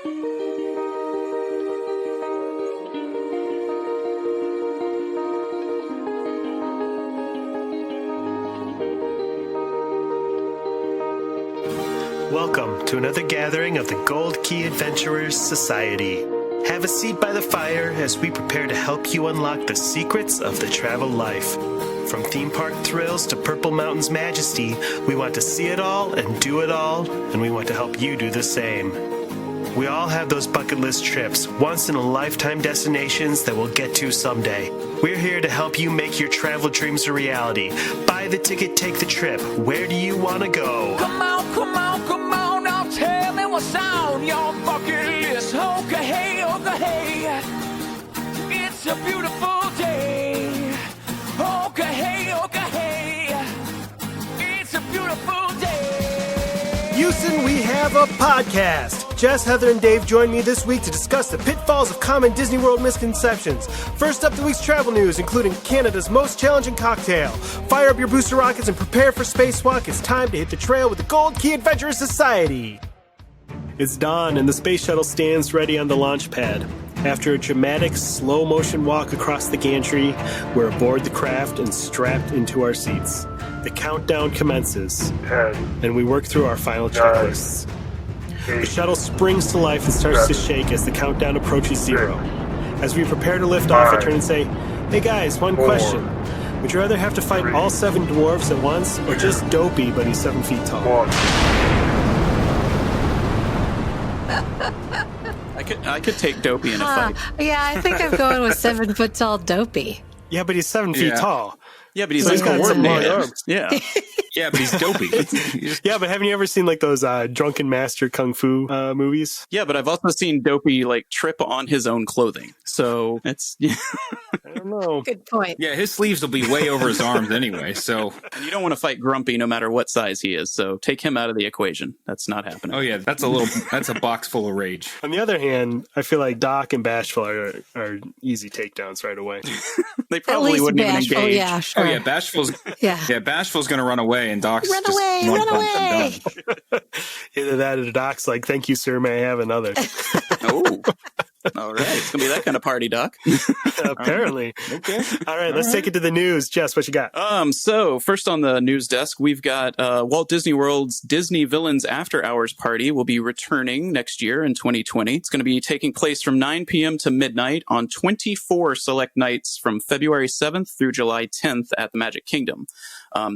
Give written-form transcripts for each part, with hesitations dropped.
Welcome to another gathering of the Gold Key Adventurers Society. Have a seat by the fire as we prepare to help you unlock the secrets of the travel life. From theme park thrills to Purple Mountain's majesty, we want to see it all and do it all, and we want to help you do the same. We all have those bucket list trips, once-in-a-lifetime destinations that we'll get to someday. We're here to help you make your travel dreams a reality. Buy the ticket, take the trip. Where do you want to go? Come on, come on, come on, now tell me what's on your bucket list. Okay, hey, okay, hey. It's a beautiful day. Okay, hey, okay, hey. It's a beautiful day. Houston, we have a podcast. Jess, Heather, and Dave join me this week to discuss the pitfalls of common Disney World misconceptions. First up, the week's travel news, including Canada's most challenging cocktail. Fire up your booster rockets and prepare for spacewalk. It's time to hit the trail with the Gold Key Adventurers Society. It's dawn, and the space shuttle stands ready on the launch pad. After a dramatic, slow-motion walk across the gantry, we're aboard the craft and strapped into our seats. The countdown commences, and we work through our final checklists. The shuttle springs to life and starts to shake as the countdown approaches 0. As we prepare to lift off, I turn and say, "Hey guys, one question. Would you rather have to fight all 7 dwarves at once, or just Dopey, but he's 7 feet tall?" I could take Dopey in a fight. Yeah, I think I'm going with 7 foot tall Dopey. Yeah, but he's 7 feet tall. Yeah, but he's So like he's got some long coordinated. arms. Yeah. Yeah, but he's dopey. Yeah, but haven't you ever seen like those Drunken Master Kung Fu movies? Yeah, but I've also seen Dopey like trip on his own clothing. So it's I don't know. Good point. Yeah, his sleeves will be way over his arms anyway, so... and you don't want to fight Grumpy no matter what size he is. So take him out of the equation. That's not happening. Oh yeah, that's a box full of rage. On the other hand, I feel like Doc and Bashful are easy takedowns right away. They At probably least wouldn't even Bashful, engage. yeah, sure. Oh yeah, Bashful's Yeah. Bashful's gonna run away and Doc's Run just away, one run punch and away. done. Either that or Doc's like, "Thank you, sir, may I have another?" Oh. All right. It's going to be that kind of party, Doc. Apparently. Okay. All right, let's take it to the news. Jess, what you got? So first on the news desk, we've got Walt Disney World's Disney Villains After Hours Party will be returning next year in 2020. It's going to be taking place from 9 p.m. to midnight on 24 select nights from February 7th through July 10th at the Magic Kingdom.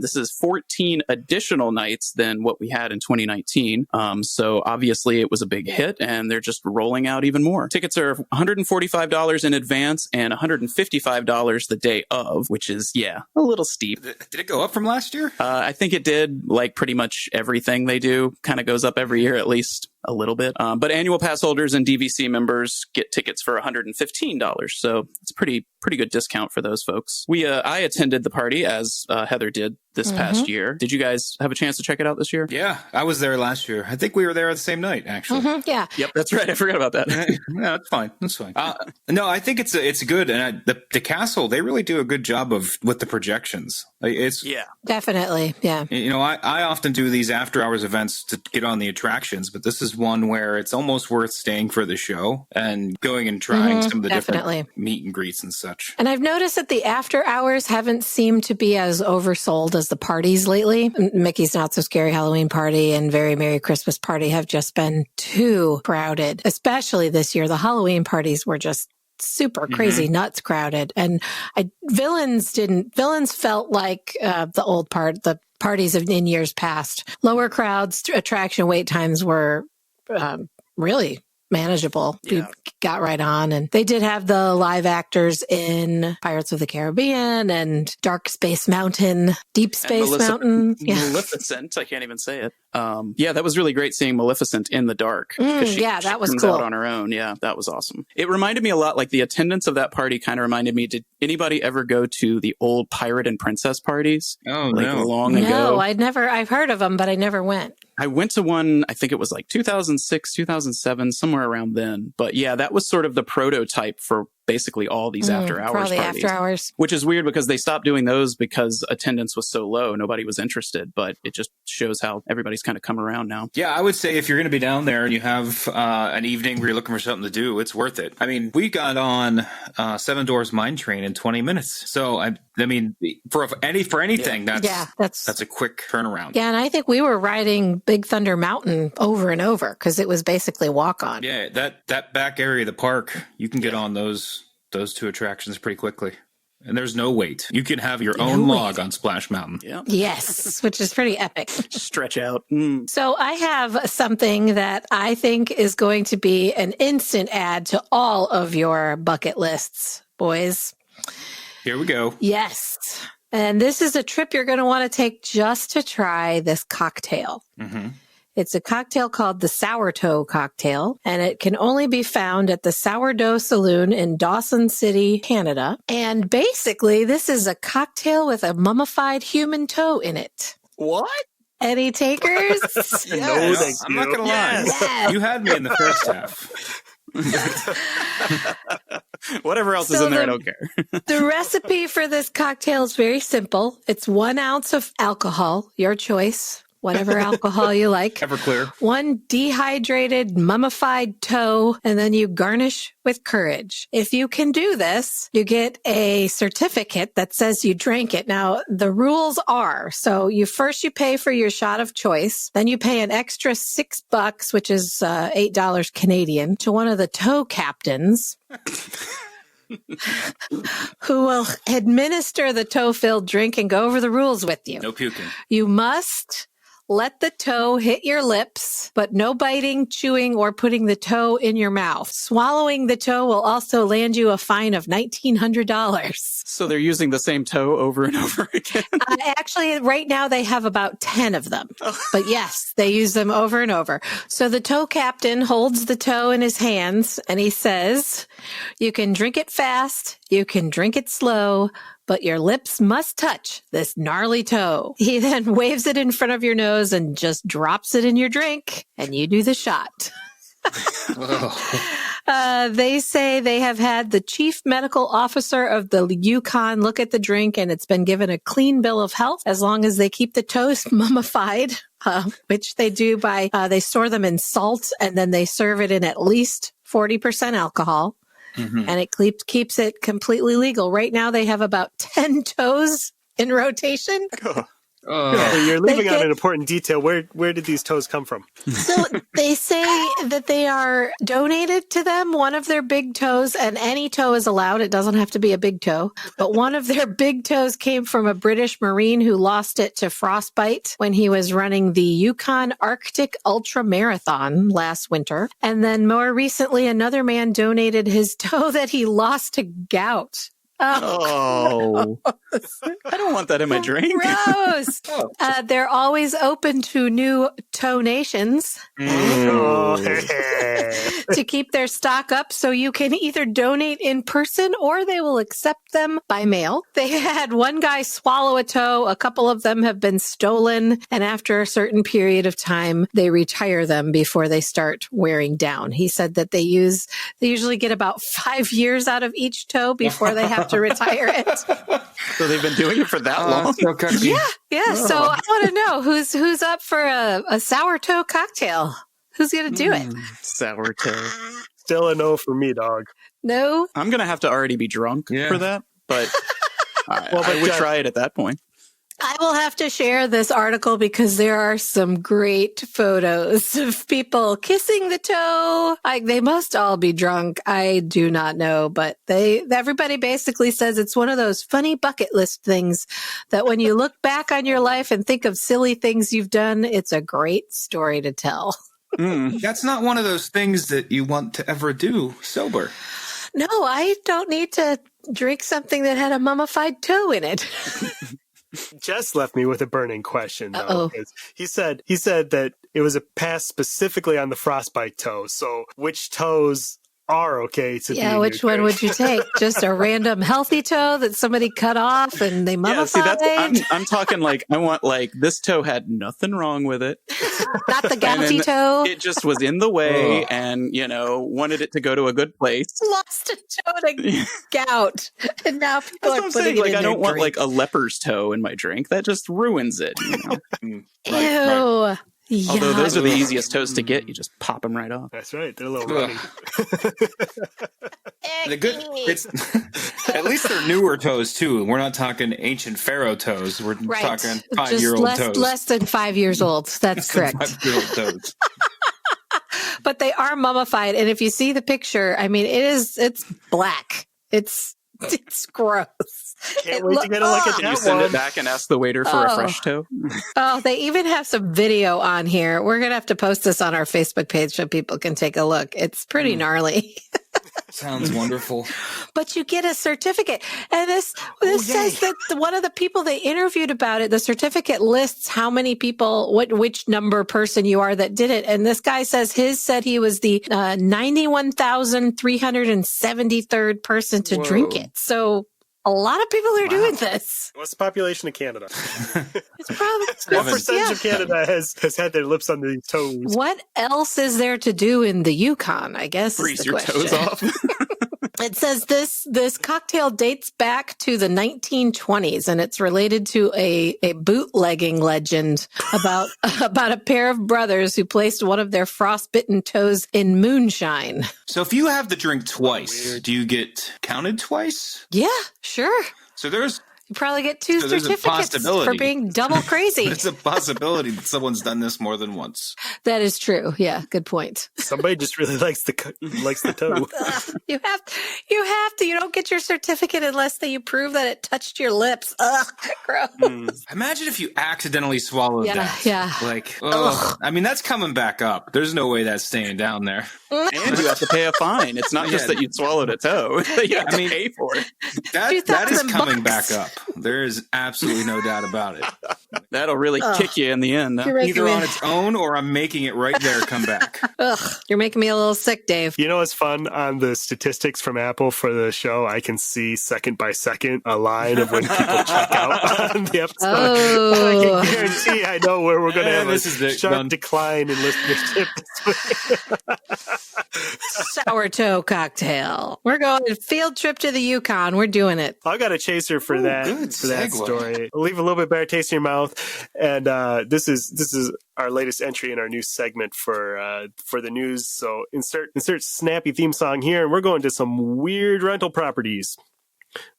This is 14 additional nights than what we had in 2019. So obviously it was a big hit and they're just rolling out even more. Tickets are $145 in advance and $155 the day of, which is, a little steep. Did it go up from last year? I think it did. Like pretty much everything they do kind of goes up every year, at least a little bit. But annual pass holders and DVC members get tickets for $115. So it's pretty good discount for those folks. I attended the party as Heather did this past year. Did you guys have a chance to check it out this year? Yeah, I was there last year. I think we were there the same night, actually. Yeah. Yep, that's right. I forgot about that. No, that's fine. That's fine. No, I think it's good, and the castle, they really do a good job with the projections. Like, it's Definitely. Yeah. You know, I often do these after hours events to get on the attractions, but this is one where it's almost worth staying for the show and going and trying some of the different meet and greets and such. And I've noticed that the after hours haven't seemed to be as oversold as the parties lately. Mickey's Not So Scary Halloween Party and Very Merry Christmas Party have just been too crowded, especially this year. The Halloween parties were just super crazy nuts crowded. And Villains felt like the parties in years past. Lower crowds, attraction wait times were really manageable. We got right on, and they did have the live actors in Pirates of the Caribbean and Dark Space Mountain, Deep Space Mountain. Maleficent. I can't even say it. That was really great seeing Maleficent in the dark. She that was comes cool. out on her own. Yeah, that was awesome. It reminded me a lot, like the attendance of that party kind of reminded me, did anybody ever go to the old Pirate and Princess parties? Oh, like no. long ago? No, I've heard of them, but I never went. I went to one, I think it was like 2006, 2007, somewhere around then. But yeah, that was sort of the prototype for basically all these after hours probably parties. After hours. Which is weird because they stopped doing those because attendance was so low. Nobody was interested, but it just shows how everybody's kind of come around now. Yeah, I would say if you're going to be down there and you have an evening where you're looking for something to do, it's worth it. I mean, we got on Seven Doors Mine Train in 20 minutes. So, I mean, for anything, that's a quick turnaround. Yeah, and I think we were riding Big Thunder Mountain over and over because it was basically walk-on. Yeah, that back area of the park, you can get on those two attractions pretty quickly. And there's no wait. You can have your own log on Splash Mountain. Yeah. Yes, which is pretty epic. Stretch out. So I have something that I think is going to be an instant add to all of your bucket lists, boys. Here we go. Yes. And this is a trip you're going to want to take just to try this cocktail. Mm-hmm. It's a cocktail called the Sourdough Cocktail, and it can only be found at the Sourdough Saloon in Dawson City, Canada. And basically, this is a cocktail with a mummified human toe in it. What? Any takers? Yes. No, thank I'm not going to lie. Yes. You had me in the first half. Whatever else is in there, I don't care. The recipe for this cocktail is very simple. It's 1 ounce of alcohol, your choice. Whatever alcohol you like. Everclear. 1 dehydrated, mummified toe, and then you garnish with courage. If you can do this, you get a certificate that says you drank it. Now, the rules are, so you pay for your shot of choice, then you pay an extra $6, which is $8 Canadian, to one of the toe captains. Who will administer the toe-filled drink and go over the rules with you. No puking. You must let the toe hit your lips, but no biting, chewing, or putting the toe in your mouth. Swallowing the toe will also land you a fine of $1,900. So they're using the same toe over and over again? Actually, right now they have about 10 of them. But yes, they use them over and over. So the toe captain holds the toe in his hands and he says, you can drink it fast, you can drink it slow, but your lips must touch this gnarly toe. He then waves it in front of your nose and just drops it in your drink, and you do the shot. They say they have had the chief medical officer of the Yukon look at the drink, and it's been given a clean bill of health as long as they keep the toes mummified, which they do by they store them in salt, and then they serve it in at least 40% alcohol. Mm-hmm. And it keeps it completely legal. Right now, they have about 10 toes in rotation. You're leaving out an important detail. Where did these toes come from? So they say that they are donated to them. One of their big toes, and any toe is allowed. It doesn't have to be a big toe. But one of their big toes came from a British Marine who lost it to frostbite when he was running the Yukon Arctic Ultra Marathon last winter. And then more recently, another man donated his toe that he lost to gout. Oh, I don't want that in my drink. Gross. They're always open to new donations to keep their stock up. So you can either donate in person or they will accept them by mail. They had one guy swallow a toe. A couple of them have been stolen. And after a certain period of time, they retire them before they start wearing down. He said that they usually get about 5 years out of each toe before they have to retire it. So they've been doing it for that long? Yeah. So I want to know who's up for a sour toe cocktail. Who's going to do it? Sour toe. Still a no for me, dog. No? I'm going to have to already be drunk for that, but I would try it at that point. I will have to share this article because there are some great photos of people kissing the toe. They must all be drunk. I do not know, but everybody basically says it's one of those funny bucket list things that when you look back on your life and think of silly things you've done, it's a great story to tell. That's not one of those things that you want to ever do sober. No, I don't need to drink something that had a mummified toe in it. Jess left me with a burning question, though. He said that it was a pass specifically on the frostbite toe. So which toes are okay to be Yeah, in which your one drink. would you take? Just a random healthy toe that somebody cut off and they Yeah, mummified? see, I'm talking like I want like this toe had nothing wrong with it, Not the and gouty then toe. it just was in the way, and wanted it to go to a good place. Lost a toe to gout, and now people That's are what I'm putting saying. it Like in I their don't want drink. like a leper's toe in my drink. That just ruins it. Ew. Right. Although those are the Yuck. easiest toes to get, you just pop them right off. That's right. They're a little runny. The good, it's at least they're newer toes too. We're not talking ancient pharaoh toes. We're Right. talking Just 5-year-old toes. less than 5 years old. That's correct. 5-year-old toes. But they are mummified, and if you see the picture, I mean, it's black. It's gross. Can't wait to get a look at Can you that send one. it back and ask the waiter for a fresh toe? Oh, they even have some video on here. We're going to have to post this on our Facebook page so people can take a look. It's pretty gnarly. Sounds wonderful. But you get a certificate. And this says that one of the people they interviewed about it, the certificate lists how many people, which number person you are that did it. And this guy says his said he was the 91,373rd person to drink it. So a lot of people are doing this. What's the population of Canada? It's probably What percentage of Canada has had their lips on the toes? What else is there to do in the Yukon, I guess, Freeze is the your question. toes off. It says this cocktail dates back to the 1920s, and it's related to a bootlegging legend about a pair of brothers who placed one of their frostbitten toes in moonshine. So if you have the drink twice, do you get counted twice? Yeah, sure. So there's You probably get two So there's a certificates for possibility. being double crazy. there's a possibility that someone's done this more than once. That is true. Yeah, good point. Somebody just really likes the toe. Ugh, you have to. You don't get your certificate unless you prove that it touched your lips. Ugh, gross. Imagine if you accidentally swallowed Yeah, that. yeah. Like, I mean, that's coming back up. There's no way that's staying down there. And you have to pay a fine. It's not just that you swallowed a toe. You have to pay for it. That is $2,000 coming back up. There is absolutely no doubt about it. That'll really kick you in the end. Huh? You're making Either me- on its own or I'm making it right there come back. Ugh, you're making me a little sick, Dave. You know what's fun? On the statistics from Apple for the show, I can see second by second a line of when people check out on the episode. Oh. I can guarantee I know where we're going to have This is a the- sharp done. decline in listenership this week. Sour toe cocktail. We're going field trip to the Yukon. We're doing it. I got a chaser for that good segue. story. I'll leave a little bit better taste in your mouth. And this is our latest entry in our new segment for the news. So insert snappy theme song here, and we're going to some weird rental properties.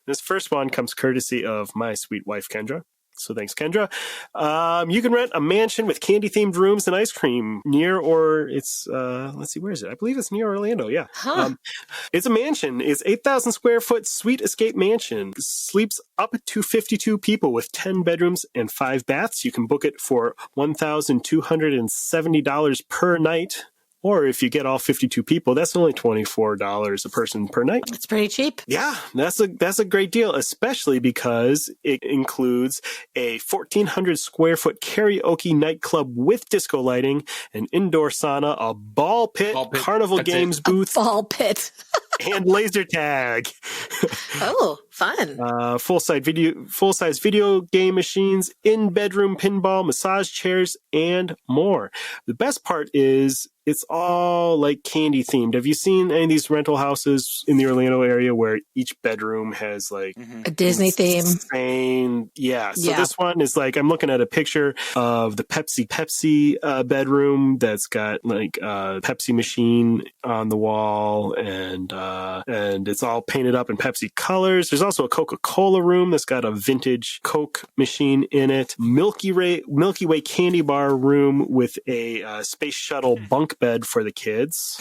This first one comes courtesy of my sweet wife Kendra. So thanks, Kendra. You can rent a mansion with candy-themed rooms and ice cream near, or it's, let's see, where is it? I believe it's near Orlando, yeah. Huh. It's a mansion. It's 8,000 square foot suite escape mansion. Sleeps up to 52 people with 10 bedrooms and 5 baths. You can book it for $1,270 per night. Or if you get all 52 people, that's only $24 a person per night. It's pretty cheap. Yeah, that's a great deal, especially because it includes a 1,400 square foot karaoke nightclub with disco lighting, an indoor sauna, a ball pit, carnival That's games it. booth, Ball pit. and laser tag. Oh, fun. Full-size video game machines, in-bedroom pinball, massage chairs, and more. The best part is it's all like candy themed. Have you seen any of these rental houses in the Orlando area where each bedroom has like A Disney theme. insane? Yeah. So Yeah. this one is like, I'm looking at a picture of the Pepsi bedroom that's got like a Pepsi machine on the wall, and it's all painted up in Pepsi colors. There's also a Coca-Cola room that's got a vintage Coke machine in it. Milky Way candy bar room with a space shuttle bunk bed for the kids.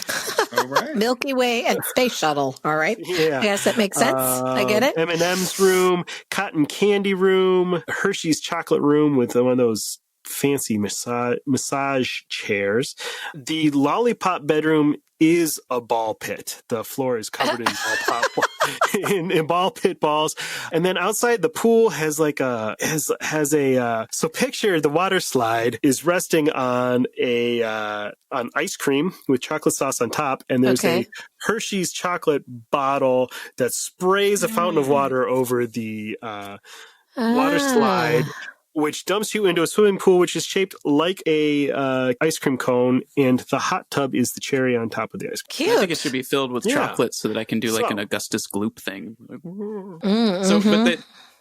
All right. Milky Way and Space Shuttle. All right. Yeah. I guess that makes sense. I get it. M&M's room, cotton candy room, Hershey's chocolate room with one of those fancy massage chairs. The lollipop bedroom is a ball pit. The floor is covered in in ball pit balls. And then outside the pool has so picture the water slide is resting on on ice cream with chocolate sauce on top. And there's a Hershey's chocolate bottle that sprays a fountain of water over the water slide, which dumps you into a swimming pool, which is shaped like a ice cream cone, and the hot tub is the cherry on top of the ice cream. Cute. I think it should be filled with chocolate so that I can do like an Augustus Gloop thing. But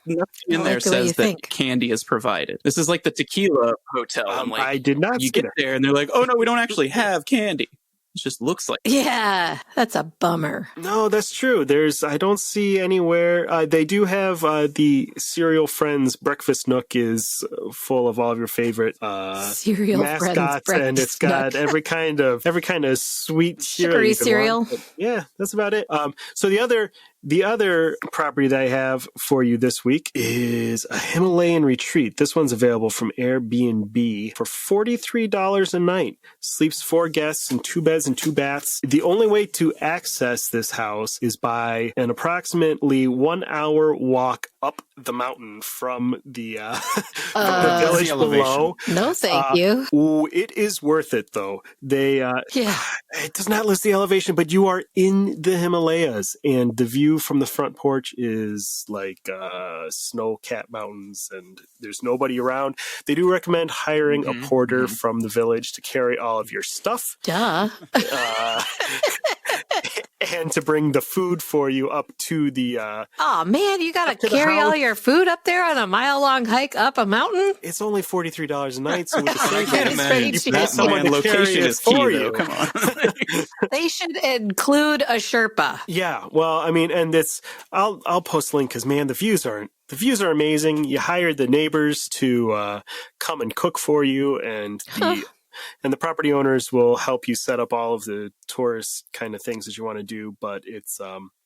nothing in there says that candy is provided. This is like the tequila hotel. I did not. You get there and they're like, "Oh no, we don't actually have candy. It just looks like." Yeah, that's a bummer. No, that's true. I don't see anywhere. They do have the Cereal Friends breakfast nook is full of all of your favorite Cereal mascots, Friends and it's got every kind of sweet sugary cereal. Yeah, that's about it. So the other property that I have for you this week is a Himalayan retreat. This one's available from Airbnb for $43 a night. Sleeps 4 guests in 2 beds and 2 baths. The only way to access this house is by an approximately 1 hour walk up the mountain from the village below. No, thank you. Ooh, it is worth it though. It does not list the elevation, but you are in the Himalayas, and the view from the front porch is like snow-capped mountains, and there's nobody around. They do recommend hiring a porter from the village to carry all of your stuff. Duh. And to bring the food for you up to the oh man, you gotta carry all your food up there on a mile-long hike up a mountain? It's only $43 a night, so with the I can't imagine you pay someone to carry it for you. Come on. They should include a Sherpa. Yeah, well, I mean, and I'll post a link because man, the views are amazing. You hired the neighbors to come and cook for you, and the property owners will help you set up all of the tourist kind of things that you want to do. But it's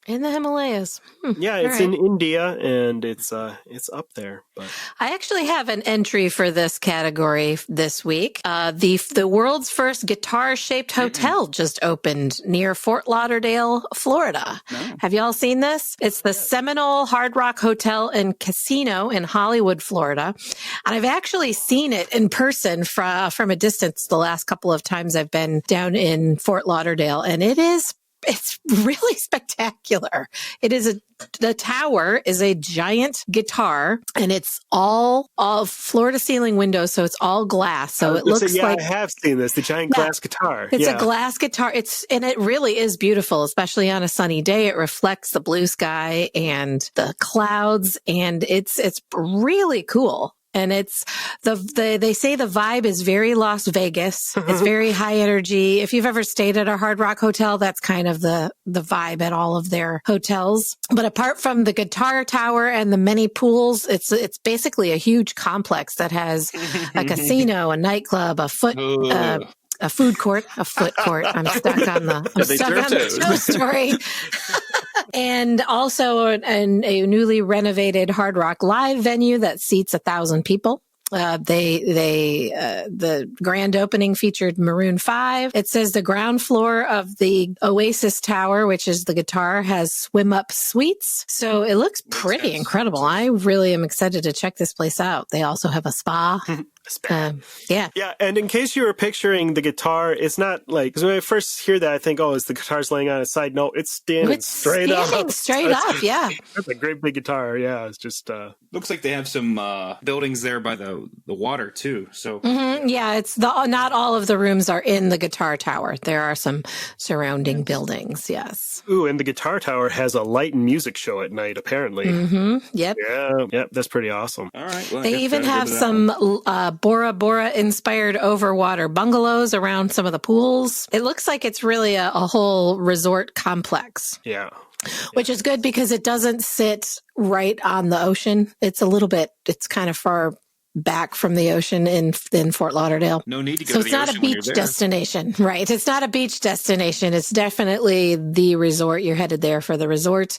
in the Himalayas. It's in India, and it's up there. But I actually have an entry for this category this week. The world's first guitar-shaped hotel just opened near Fort Lauderdale, Florida. No. Have y'all seen this? It's the Seminole Hard Rock Hotel and Casino in Hollywood, Florida. And I've actually seen it in person from a distance the last couple of times I've been down in Fort Lauderdale, and it's really spectacular. The tower is a giant guitar, and it's all floor to ceiling windows, so it's all glass. So it looks like I have seen this, the giant glass guitar. It's a glass guitar. And it really is beautiful, especially on a sunny day. It reflects the blue sky and the clouds, and it's really cool. And they say the vibe is very Las Vegas. It's very high energy. If you've ever stayed at a Hard Rock hotel, that's kind of the vibe at all of their hotels. But apart from the guitar tower and the many pools, it's basically a huge complex that has a casino, a nightclub, a food court. I'm stuck on the show story. And also a newly renovated Hard Rock Live venue that seats 1,000 people. The grand opening featured Maroon 5. It says the ground floor of the Oasis Tower, which is the guitar, has swim up suites. So it looks pretty incredible. I really am excited to check this place out. They also have a spa. Yeah. And in case you were picturing the guitar, it's not like, because when I first hear that, I think, is the guitar's laying on its side. No, it's standing straight up. Yeah. That's a great big guitar. Yeah, it's just looks like they have some buildings there by the water too. So yeah, it's not all of the rooms are in the guitar tower. There are some surrounding buildings. Yes. Ooh, and the guitar tower has a light and music show at night. Apparently. Yep. Yeah. That's pretty awesome. All right. Well, they even have some Bora Bora inspired overwater bungalows around some of the pools. It looks like it's really a whole resort complex. Yeah. Which is good because it doesn't sit right on the ocean. It's kind of far back from the ocean in Fort Lauderdale. No need to go So to it's the not ocean a when you're beach there. destination, right? It's not a beach destination. It's definitely the resort. You're headed there for the resort.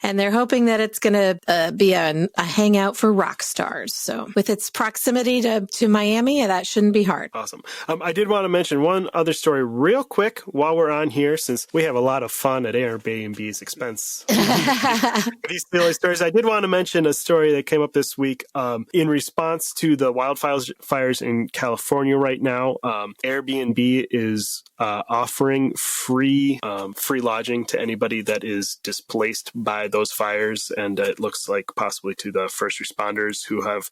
And they're hoping that it's going to be a hangout for rock stars. So with its proximity to Miami, that shouldn't be hard. Awesome. I did want to mention one other story real quick while we're on here, since we have a lot of fun at Airbnb's expense. These silly stories. I did want to mention a story that came up this week in response to the wildfires in California right now. Airbnb is offering free lodging to anybody that is displaced by those fires, and it looks like possibly to the first responders who have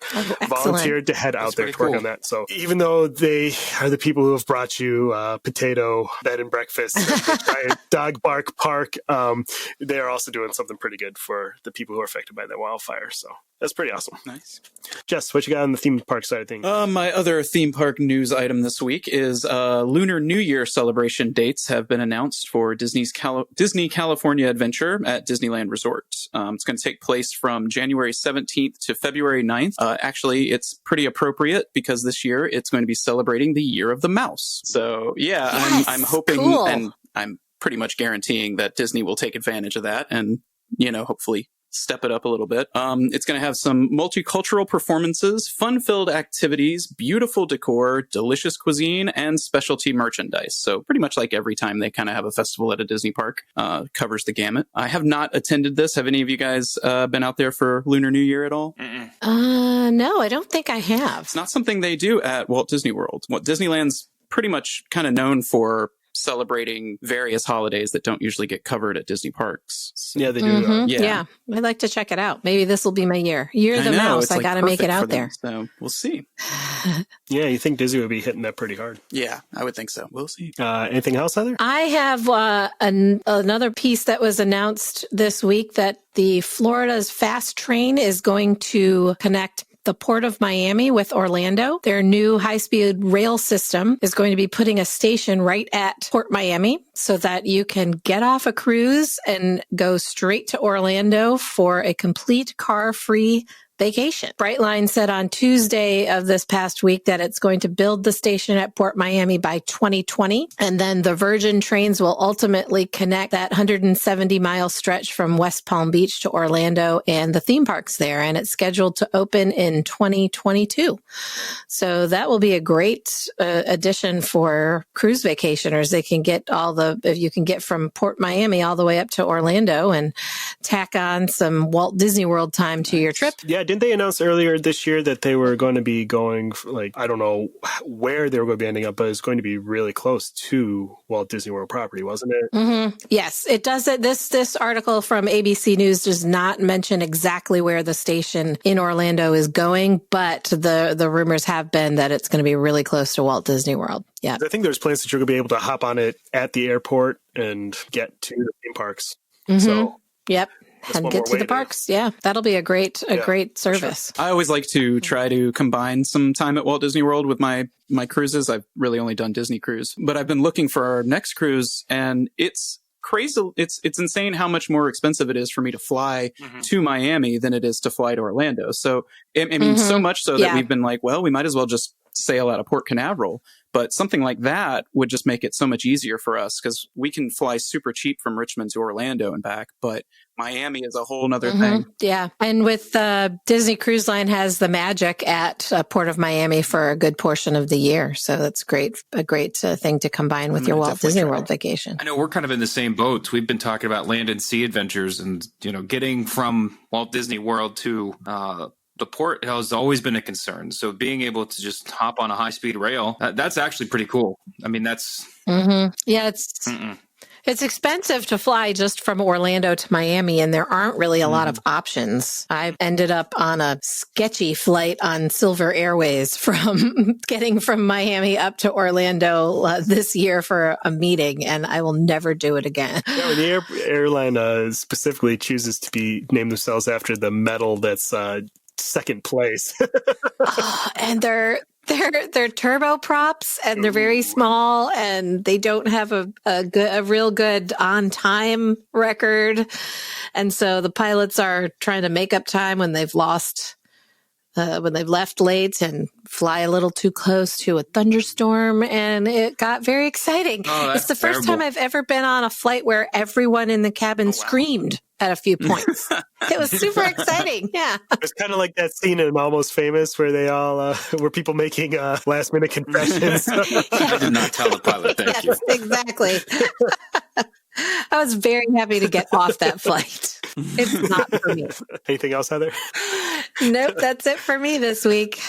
volunteered to head out there to work on that. So even though they are the people who have brought you potato bed and breakfast and the giant dog bark park, they are also doing something pretty good for the people who are affected by that wildfire. So that's pretty awesome. Nice. Jess, what you got on the theme park side of things? My other theme park news item this week is Lunar New Year celebration dates have been announced for Disney California Adventure at Disneyland Resort. It's going to take place from January 17th to February 9th. Actually, it's pretty appropriate because this year it's going to be celebrating the Year of the Mouse. So yeah, Yes, I'm hoping, cool. and I'm pretty much guaranteeing that Disney will take advantage of that and, hopefully step it up a little bit. It's going to have some multicultural performances, fun-filled activities, beautiful decor, delicious cuisine, and specialty merchandise. So pretty much like every time they kind of have a festival at a Disney park, covers the gamut. I have not attended this. Have any of you guys been out there for Lunar New Year at all? No, I don't think I have. It's not something they do at Walt Disney World. Disneyland's pretty much kind of known for celebrating various holidays that don't usually get covered at Disney parks. So, Yeah, they do. Yeah, I'd like to check it out. Maybe this will be my year. Year of the Mouse. I got to make it out there. So we'll see. Yeah, you think Disney would be hitting that pretty hard. Yeah, I would think so. We'll see. Anything else, Heather? I have another piece that was announced this week that the Florida's fast train is going to connect the Port of Miami with Orlando. Their new high-speed rail system is going to be putting a station right at Port Miami so that you can get off a cruise and go straight to Orlando for a complete car-free vacation. Brightline said on Tuesday of this past week that it's going to build the station at Port Miami by 2020. And then the Virgin trains will ultimately connect that 170-mile stretch from West Palm Beach to Orlando and the theme parks there. And it's scheduled to open in 2022. So that will be a great addition for cruise vacationers. They can get if you can get from Port Miami all the way up to Orlando and tack on some Walt Disney World time to your trip. Yeah, didn't they announce earlier this year that they were going to be going, I don't know where they were going to be ending up, but it's going to be really close to Walt Disney World property, wasn't it? Mm-hmm. Yes, it does. This article from ABC News does not mention exactly where the station in Orlando is going, but the rumors have been that it's going to be really close to Walt Disney World. Yeah. I think there's plans that you're going to be able to hop on it at the airport and get to the theme parks. Mm-hmm. So, yep. And get to the parks. Yeah, that'll be a great service. Sure. I always like to try to combine some time at Walt Disney World with my cruises. I've really only done Disney cruise, but I've been looking for our next cruise, and it's crazy. It's insane how much more expensive it is for me to fly to Miami than it is to fly to Orlando. So I mean, so much so that we've been like, well, we might as well just sail out of Port Canaveral. But something like that would just make it so much easier for us because we can fly super cheap from Richmond to Orlando and back. But Miami is a whole nother thing. Yeah. And with Disney Cruise Line has the Magic at Port of Miami for a good portion of the year. So that's a great thing to combine with your Walt Disney World vacation. I know we're kind of in the same boat. We've been talking about land and sea adventures and, getting from Walt Disney World to the port has always been a concern. So being able to just hop on a high-speed rail, that's actually pretty cool. I mean, that's... Yeah, it's expensive to fly just from Orlando to Miami, and there aren't really a lot of options. I ended up on a sketchy flight on Silver Airways from getting from Miami up to Orlando this year for a meeting, and I will never do it again. Yeah, when the airline specifically chooses to name themselves after the medal that's second place. And they're turboprops, and they're very small, and they don't have a real good on time record, and so the pilots are trying to make up time when they've lost when they left late and fly a little too close to a thunderstorm, and it got very exciting. Oh, It's the that's first terrible. time I've ever been on a flight where everyone in the cabin screamed at a few points. It was super exciting. Yeah. It's kind of like that scene in Almost Famous where they all were people making last minute confessions. I did not tell the pilot. Thank you. Yes, exactly. I was very happy to get off that flight. It's not for me. Anything else, Heather? Nope, that's it for me this week.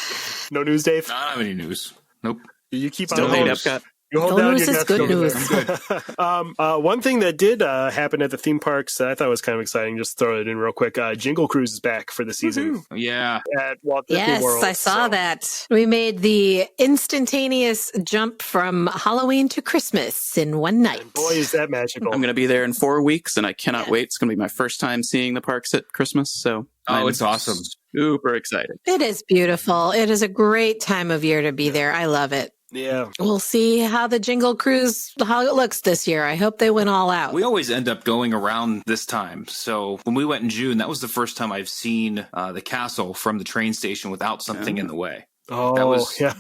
No news, Dave? I don't have any news. Nope. You keep Still on hate holding. Epcot. You hold No down news your is nuts good over news. there. One thing that did happen at the theme parks that I thought was kind of exciting, just throw it in real quick. Jingle Cruise is back for the season Yeah. at Walt Disney Yes, World. I saw that. We made the instantaneous jump from Halloween to Christmas in one night. Boy, is that magical. I'm going to be there in 4 weeks, and I cannot wait. It's going to be my first time seeing the parks at Christmas, so I'm it's awesome. super excited. It is beautiful. It is a great time of year to be there. I love it. Yeah. We'll see how the Jingle Cruise, how it looks this year. I hope they went all out. We always end up going around this time. So when we went in June, that was the first time I've seen the castle from the train station without something in the way. Oh, That was, yeah.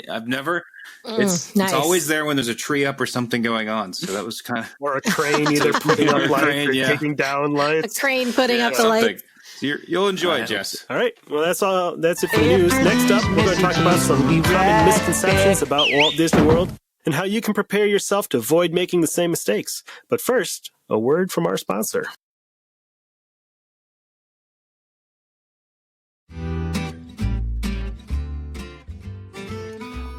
I've never, nice. it's always there when there's a tree up or something going on. So that was kind of Or a crane either putting up lights crane, or yeah. taking down A lights. crane putting up the something. light. You'll enjoy it, Jess. All right. Well, that's all. That's it for news. Next up, we're going to talk about some common misconceptions about Walt Disney World and how you can prepare yourself to avoid making the same mistakes. But first, a word from our sponsor.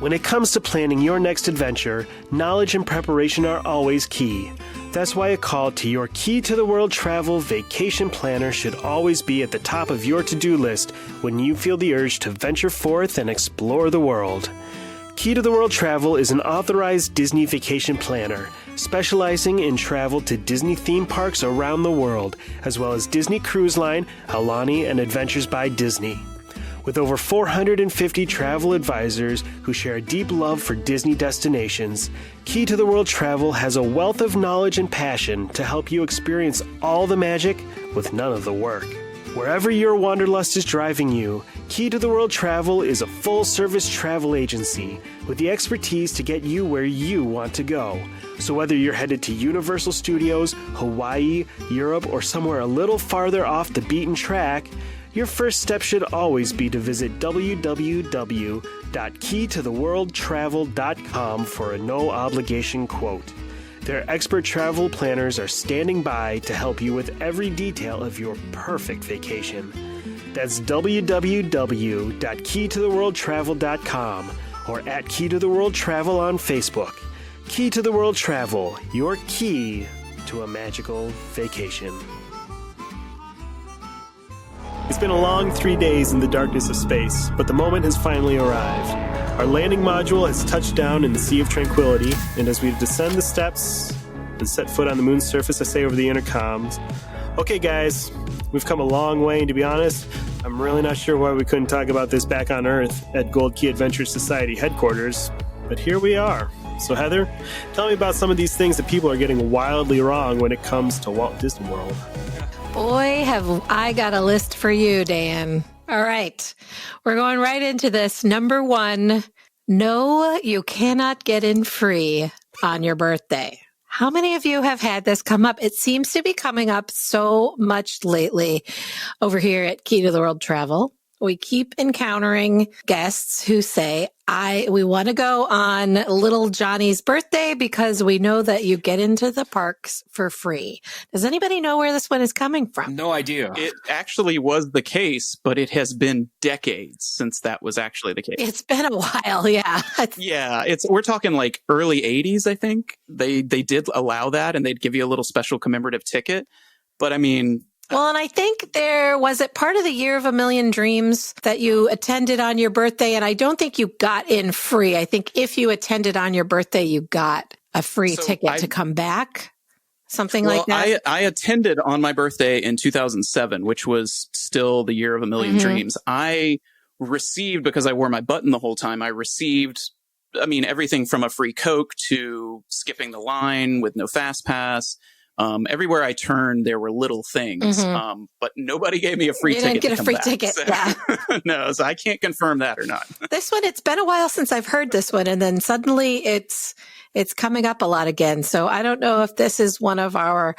When it comes to planning your next adventure, knowledge and preparation are always key. That's why a call to your Key to the World travel vacation planner should always be at the top of your to-do list when you feel the urge to venture forth and explore the world. Key to the World Travel is an authorized Disney vacation planner, specializing in travel to Disney theme parks around the world, as well as Disney Cruise Line, Aulani, and Adventures by Disney. With over 450 travel advisors who share a deep love for Disney destinations, Key to the World Travel has a wealth of knowledge and passion to help you experience all the magic with none of the work. Wherever your wanderlust is driving you, Key to the World Travel is a full-service travel agency with the expertise to get you where you want to go. So whether you're headed to Universal Studios, Hawaii, Europe, or somewhere a little farther off the beaten track, your first step should always be to visit www.keytotheworldtravel.com for a no-obligation quote. Their expert travel planners are standing by to help you with every detail of your perfect vacation. That's www.keytotheworldtravel.com or at Key to the World Travel on Facebook. Key to the World Travel, your key to a magical vacation. It's been a long 3 days in the darkness of space, but the moment has finally arrived. Our landing module has touched down in the Sea of Tranquility, and as we descend the steps and set foot on the moon's surface, I say over the intercoms, okay guys, we've come a long way, and to be honest, I'm really not sure why we couldn't talk about this back on Earth at Gold Key Adventure Society headquarters, but here we are. So Heather, tell me about some of these things that people are getting wildly wrong when it comes to Walt Disney World. Boy, have I got a list for you, Dan. All right. We're going right into this. Number one, no, you cannot get in free on your birthday. How many of you have had this come up? It seems to be coming up so much lately over here at Key to the World Travel. We keep encountering guests who say, we want to go on little Johnny's birthday because we know that you get into the parks for free. Does anybody know where this one is coming from? No idea. It actually was the case, but it has been decades since that was actually the case. It's been a while, yeah. Yeah, we're talking like early 80s, I think. They did allow that, and they'd give you a little special commemorative ticket. But I mean, Well, and I think was it part of the Year of a Million Dreams that you attended on your birthday? And I don't think you got in free. I think if you attended on your birthday, you got a free ticket to come back. Something like that. I attended on my birthday in 2007, which was still the Year of a Million Dreams. I received, because I wore my button the whole time, everything from a free Coke to skipping the line with no fast pass. everywhere I turned, there were little things, but nobody gave me a free ticket. You didn't get a free ticket. So, yeah. No, so I can't confirm that or not. This one, it's been a while since I've heard this one. And then suddenly it's coming up a lot again. So I don't know if this is one of our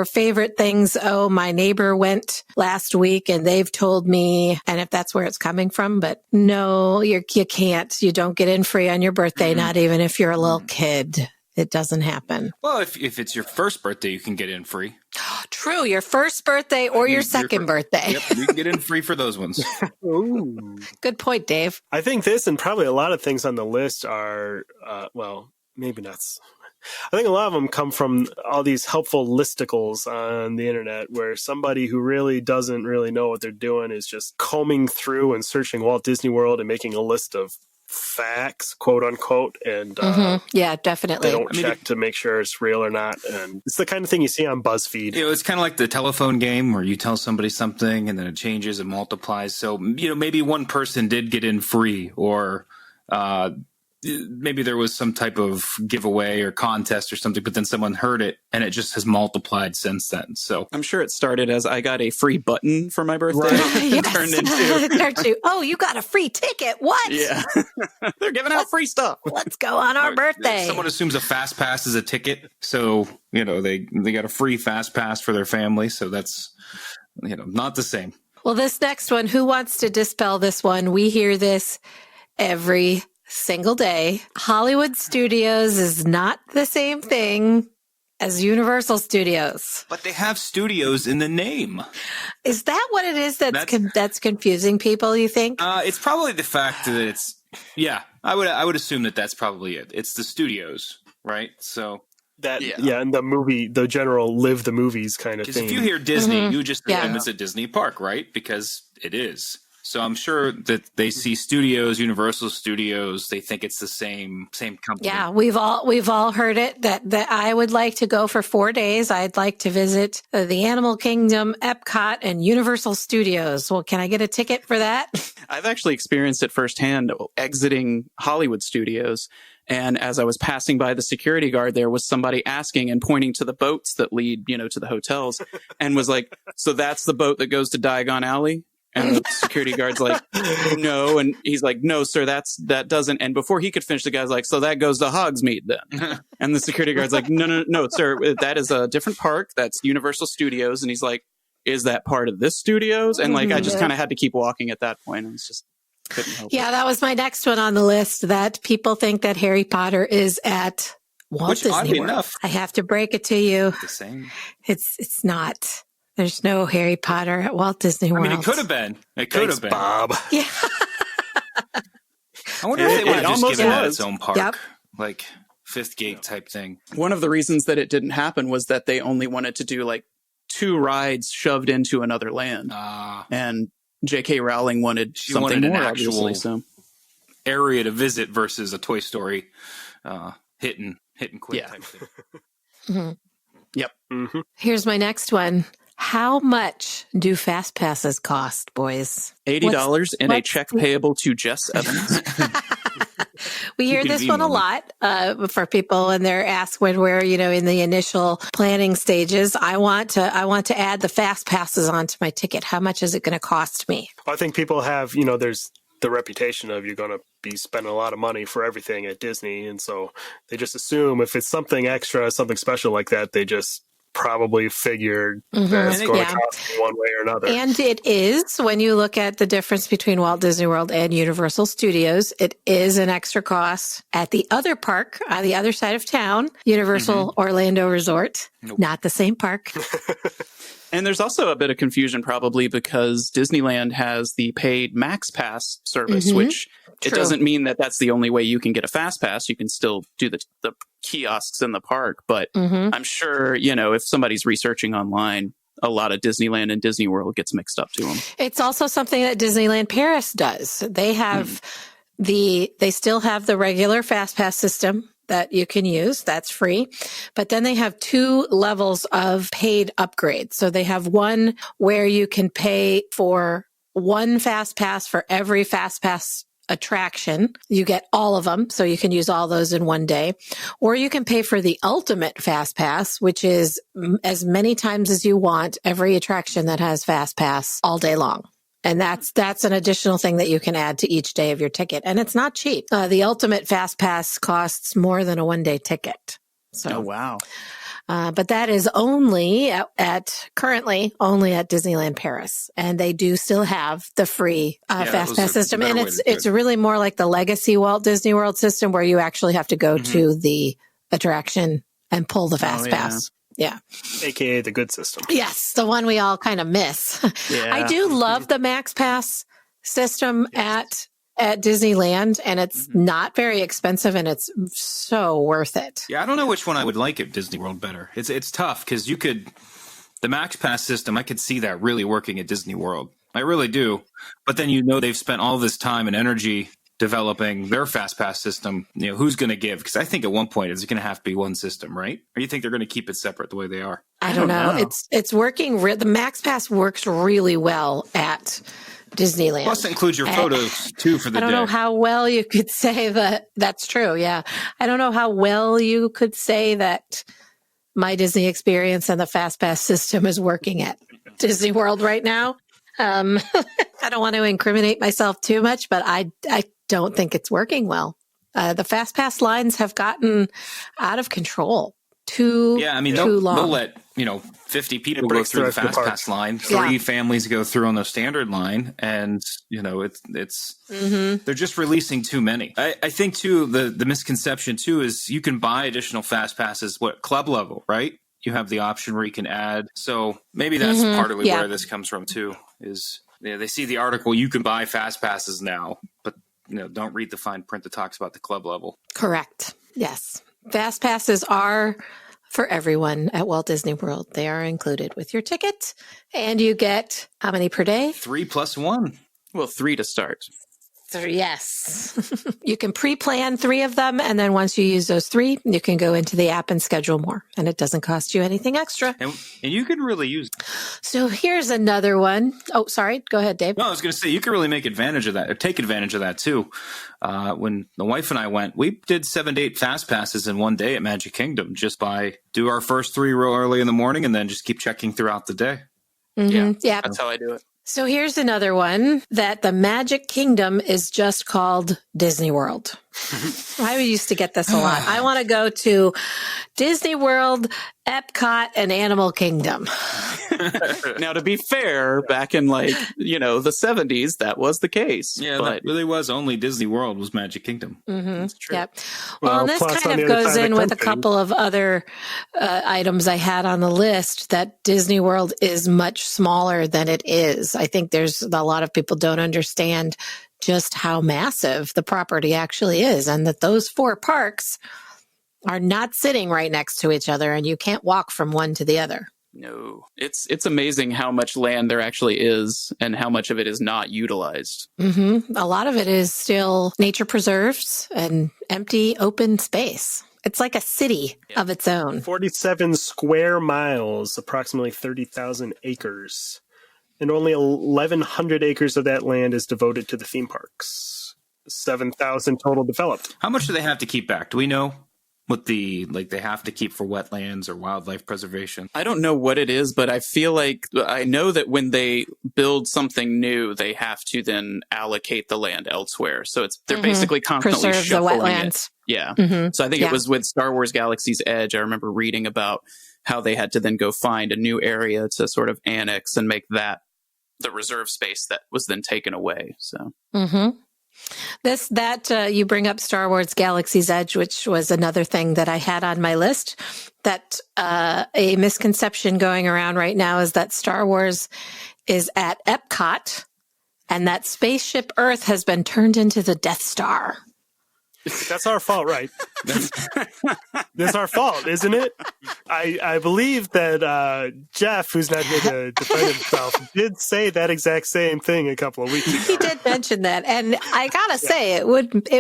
favorite things. Oh, my neighbor went last week and they've told me, and if that's where it's coming from, but no, you can't. You don't get in free on your birthday, not even if you're a little kid. It doesn't happen. Well, if it's your first birthday, you can get in free. True. Your first birthday or your second birthday. Yep, you can get in free for those ones. Ooh. Good point, Dave. I think this and probably a lot of things on the list are, maybe not. I think a lot of them come from all these helpful listicles on the internet where somebody who really doesn't really know what they're doing is just combing through and searching Walt Disney World and making a list of facts, quote unquote, and yeah, definitely. they don't check to make sure it's real or not. And it's the kind of thing you see on BuzzFeed. It's kind of like the telephone game where you tell somebody something and then it changes and multiplies. So, maybe one person did get in free, or maybe there was some type of giveaway or contest or something, but then someone heard it and it just has multiplied since then. So I'm sure it started as I got a free button for my birthday. Right. And turned into, Oh, you got a free ticket. What? yeah, they're giving out free stuff. Let's go on our birthday. someone assumes a fast pass is a ticket. So, they got a free fast pass for their family. So that's, not the same. Well, this next one, who wants to dispel this one? We hear this every single day. Hollywood Studios is not the same thing as Universal Studios. But they have studios in the name. Is that what it is that's confusing people, you think? It's probably the fact that it's, I would assume that that's probably it. It's the studios, right? So and the general live the movies kind of thing. Because if you hear Disney, you just assume it's a Disney park, right? Because it is. So I'm sure that they see studios, Universal Studios, they think it's the same company. Yeah, we've all heard it that I would like to go for 4 days. I'd like to visit the Animal Kingdom, Epcot, and Universal Studios. Well, can I get a ticket for that? I've actually experienced it firsthand exiting Hollywood Studios. And as I was passing by the security guard, there was somebody asking and pointing to the boats that lead, to the hotels, and was like, "So that's the boat that goes to Diagon Alley?" And the security guard's like, "No." And he's like, "No, sir, that doesn't." And before he could finish, the guy's like, "So that goes to Hogsmeade then?" And the security guard's like, No, sir, that is a different park. That's Universal Studios." And he's like, "Is that part of this studios?" And I just kind of had to keep walking at that point. And it's just couldn't help it. That was my next one on the list, that people think that Harry Potter is at Walt Disney World. Enough, I have to break it to you. the same. It's not. There's no Harry Potter at Walt Disney World. I mean, it could have been. Thanks, Bob. Yeah. I wonder if they would have just almost given that was. its own park, Yep. like Fifth Gate type thing. One of the reasons that it didn't happen was that they only wanted to do 2 rides shoved into another land. And J.K. Rowling wanted She something wanted an more, actual obviously. So. area to visit versus a Toy Story hit and quit type thing. Mm-hmm. Yep. Mm-hmm. Here's my next one. How much do fast passes cost, boys? $80 and a what's check payable to Jess Evans. We hear this one a lot for people when they're asked when we're, in the initial planning stages. I want to add the fast passes onto my ticket. How much is it going to cost me? I think people have, there's the reputation of you're going to be spending a lot of money for everything at Disney. And so they just assume if it's something extra, something special like that, they just probably figured that it's going to cost me one way or another. And it is, when you look at the difference between Walt Disney World and Universal Studios, it is an extra cost at the other park on the other side of town, Universal Orlando Resort. Nope. Not the same park. And there's also a bit of confusion probably because Disneyland has the paid Max Pass service, which it doesn't mean that that's the only way you can get a fast pass. You can still do the kiosks in the park. But I'm sure, if somebody's researching online, a lot of Disneyland and Disney World gets mixed up to them. It's also something that Disneyland Paris does. They have they still have the regular fast pass system that you can use. That's free. But then they have 2 levels of paid upgrades. So they have one where you can pay for one fast pass for every fast pass attraction. You get all of them, so you can use all those in one day. Or you can pay for the ultimate Fast Pass, which is as many times as you want, every attraction that has Fast Pass all day long. And that's an additional thing that you can add to each day of your ticket. And it's not cheap. The ultimate Fast Pass costs more than a one-day ticket. So, Oh, wow. but that is currently only at Disneyland Paris. And they do still have the free Fast Pass system. And it's really more like the legacy Walt Disney World system where you actually have to go to the attraction and pull the Fast Pass. Yeah. AKA the good system. Yes, the one we all kind of miss. Yeah. I do love the Max Pass system at Disneyland, and it's not very expensive, and it's so worth it. Yeah, I don't know which one I would like at Disney World better. It's tough because the Max Pass system, I could see that really working at Disney World. I really do. But then they've spent all this time and energy developing their Fast Pass system. Who's going to give? Because I think at one point it's going to have to be one system, right? Or you think they're going to keep it separate the way they are? I don't know. It's working. The Max Pass works really well at Disneyland. Plus, it includes your photos too for the day. I don't know how well you could say that. That's true. Yeah. I don't know how well you could say that my Disney experience and the Fast Pass system is working at Disney World right now. I don't want to incriminate myself too much, but I don't think it's working well. The Fast Pass lines have gotten out of control. Too long. They'll let 50 people go through the Fast Pass line. 3 families go through on the standard line, and it's they're just releasing too many. I think too the misconception too is you can buy additional Fast Passes club level, right? You have the option where you can add. So maybe that's partly where this comes from too. Is they see the article you can buy Fast Passes now, but don't read the fine print that talks about the club level. Correct. Yes. Fast Passes are for everyone at Walt Disney World. They are included with your ticket, and you get how many per day? 3 plus 1. Well, 3 to start. 3, yes. You can pre-plan 3 of them, and then once you use those 3, you can go into the app and schedule more, and it doesn't cost you anything extra. And you can really use it. So here's another one. Oh, sorry. Go ahead, Dave. No, I was going to say, you can really make advantage of that, or take advantage of that too. When the wife and I went, we did 7 to 8 Fast Passes in one day at Magic Kingdom, just by do our first 3 real early in the morning and then just keep checking throughout the day. Yeah. That's how I do it. So here's another one that the Magic Kingdom is just called Disney World. I used to get this a lot. I want to go to Disney World, Epcot, and Animal Kingdom. Now, to be fair, back in the 70s, that was the case. Yeah, but that really was only Disney World was Magic Kingdom. That's true. Yep. Well, and this kind of goes in with a couple of other items I had on the list that Disney World is much smaller than it is. I think there's a lot of people don't understand just how massive the property actually is, and that those 4 parks are not sitting right next to each other, and you can't walk from one to the other. No, it's amazing how much land there actually is and how much of it is not utilized. A lot of it is still nature preserves and empty open space. It's like a city of its own. 47 square miles, approximately 30,000 acres. And only 1,100 acres of that land is devoted to the theme parks. 7,000 total developed. How much do they have to keep back? Do we know what they have to keep for wetlands or wildlife preservation? I don't know what it is, but I feel like I know that when they build something new, they have to then allocate the land elsewhere. So they're basically constantly preserve the shuffling wetlands. it. Yeah. So I think it was with Star Wars Galaxy's Edge. I remember reading about how they had to then go find a new area to sort of annex and make that the reserve space that was then taken away. So. You bring up Star Wars Galaxy's Edge, which was another thing that I had on my list. That a misconception going around right now is that Star Wars is at Epcot, and that Spaceship Earth has been turned into the Death Star. That's our fault, right? That's our fault, isn't it? I believe that Jeff, who's not here to defend himself, did say that exact same thing a couple of weeks ago. He did mention that, and I gotta say, it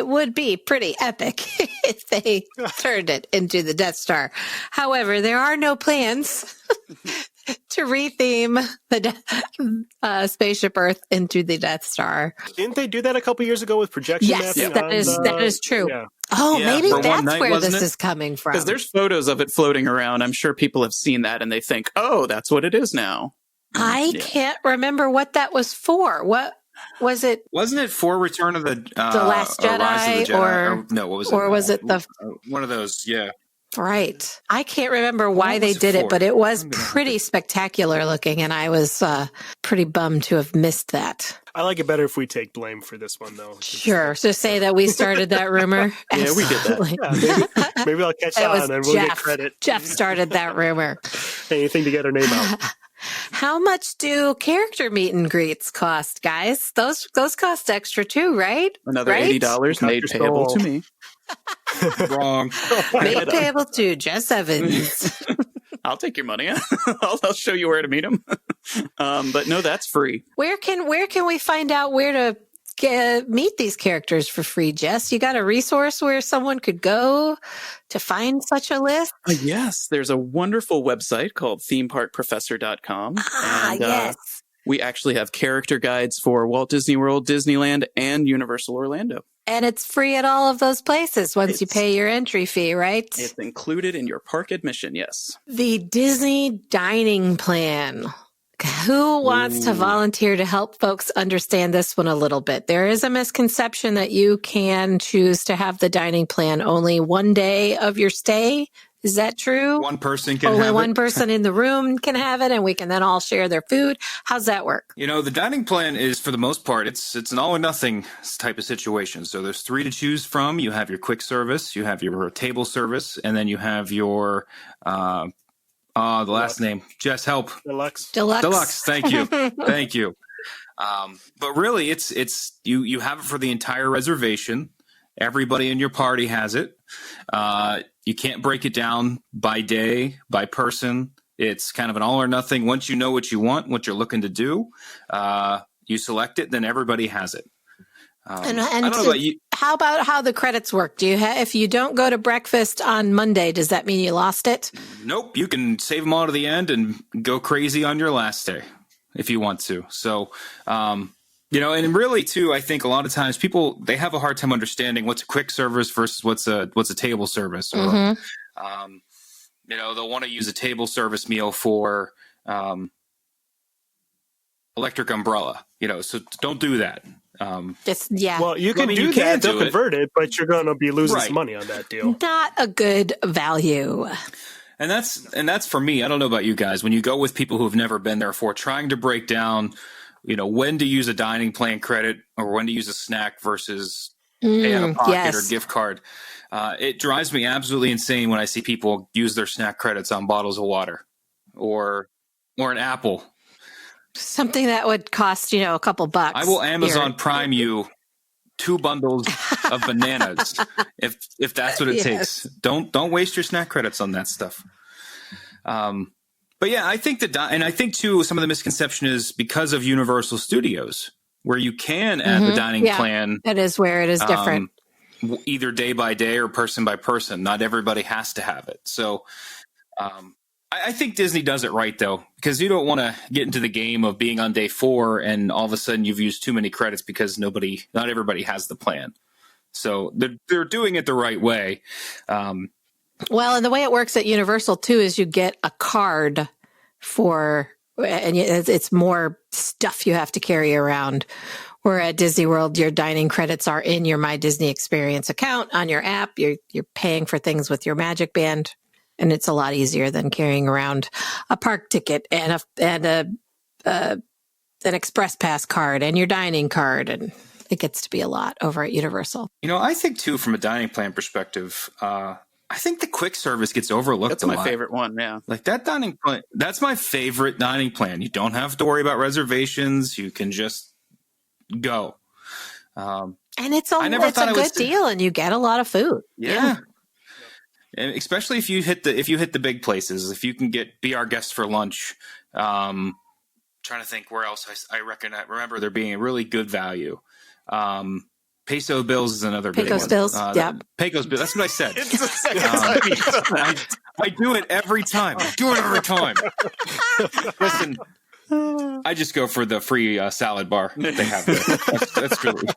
would be pretty epic if they turned it into the Death Star. However, there are no plans to retheme the spaceship Earth into the Death Star. Didn't they do that a couple years ago with projection Yes, mapping? that is true. Yeah. Oh, Yeah, maybe for one that's night, where wasn't this it? is coming from. Because there's photos of it floating around. I'm sure people have seen that and they think, oh, that's what it is now. I can't remember what that was for. What was it? Wasn't it for Return of the Last Rise of the Jedi, Jedi? or no? What was it? or was it the one of those? Yeah. right? I can't remember why What they was it did it, for? but it was I'm gonna have pretty spectacular looking, and I was pretty bummed to have missed that. I like it better if we take blame for this one, though. Sure, so say that we started that rumor. Yeah, we did that. Absolutely. Yeah, maybe I'll catch It on was and we'll get Jeff. credit. Jeff started that rumor. Anything to get our name out. How much do character meet and greets cost, guys? Those cost extra too, right? Another Right? $80 Cut made your payable soul. to me. Wrong. Made payable to Jess Evans. I'll take your money. I'll show you where to meet him. But no, that's free. Where can we find out where to meet these characters for free, Jess? You got a resource where someone could go to find such a list? Yes, there's a wonderful website called themeparkprofessor.com. and, Yes. we actually have character guides for Walt Disney World, Disneyland, and Universal Orlando. And it's free at all of those places once you It's- pay your entry fee, right? It's included in your park admission, yes. The Disney dining plan. Who wants to volunteer to help folks understand this one a little bit? There is a misconception that you can choose to have the dining plan only one day of your stay. Is that true? One person can Only have one it. person in the room can have it, and we can then all share their food. How's that work? You know, the dining plan is, for the most part, it's an all or nothing type of situation. So there's 3 to choose from. You have your quick service, you have your table service, and then you have your the last name. Jess, help. Deluxe. Deluxe. Thank you. Thank you. But really, it's you have it for the entire reservation. Everybody in your party has it. You can't break it down by day, by person. It's kind of an all or nothing. Once you know what you want, what you're looking to do, you select it, then everybody has it. And I don't know about you. how about how the credits work? Do you if you don't go to breakfast on Monday, does that mean you lost it? Nope. You can save them all to the end and go crazy on your last day if you want to. So, you know, and really too, I think a lot of times people, they have a hard time understanding what's a quick service versus what's a table service. Or, you know, they'll want to use a table service meal for electric umbrella, you know, so don't do that. Well, you can I mean, do you that. can They'll do it. convert it, but you're going to be losing Right. some money on that deal. Not a good value. And that's for me. I don't know about you guys. When you go with people who have never been there before, trying to break down, you know, when to use a dining plan credit or when to use a snack versus pay out of pocket yes. or gift card. It drives me absolutely insane when I see people use their snack credits on bottles of water or an apple. Something that would cost, a couple bucks. I will Amazon Here. Prime you 2 bundles of bananas if that's what it Yes. takes. Don't waste your snack credits on that stuff. But yeah, I think and I think too, some of the misconception is because of Universal Studios, where you can add the dining Yeah. plan That is where it is different. either day by day or person by person. Not everybody has to have it. So I think Disney does it right, though, because you don't want to get into the game of being on day 4 and all of a sudden you've used too many credits because not everybody has the plan. So they're doing it the right way. Well, and the way it works at Universal too is you get a card and it's more stuff you have to carry around. Where at Disney World, your dining credits are in your My Disney Experience account on your app. You're paying for things with your Magic Band, and it's a lot easier than carrying around a park ticket and an Express Pass card and your dining card, and it gets to be a lot over at Universal. I think too, from a dining plan perspective, I think the quick service gets overlooked. That's a my lot. favorite one, yeah. Like that dining plan, that's my favorite dining plan. You don't have to worry about reservations. You can just go. And it's a never thought I good was- deal, and you get a lot to food. Yeah. And especially if you hit the big places, if you can Be Our Guest for lunch. Trying to think where else I remember there being a really good value. Peso Bills is another big Pecos one. Bills, yeah. Pecos Bills. That's what I said. It's the second time. I do it every time. Listen, I just go for the free salad bar that they have there. That's really,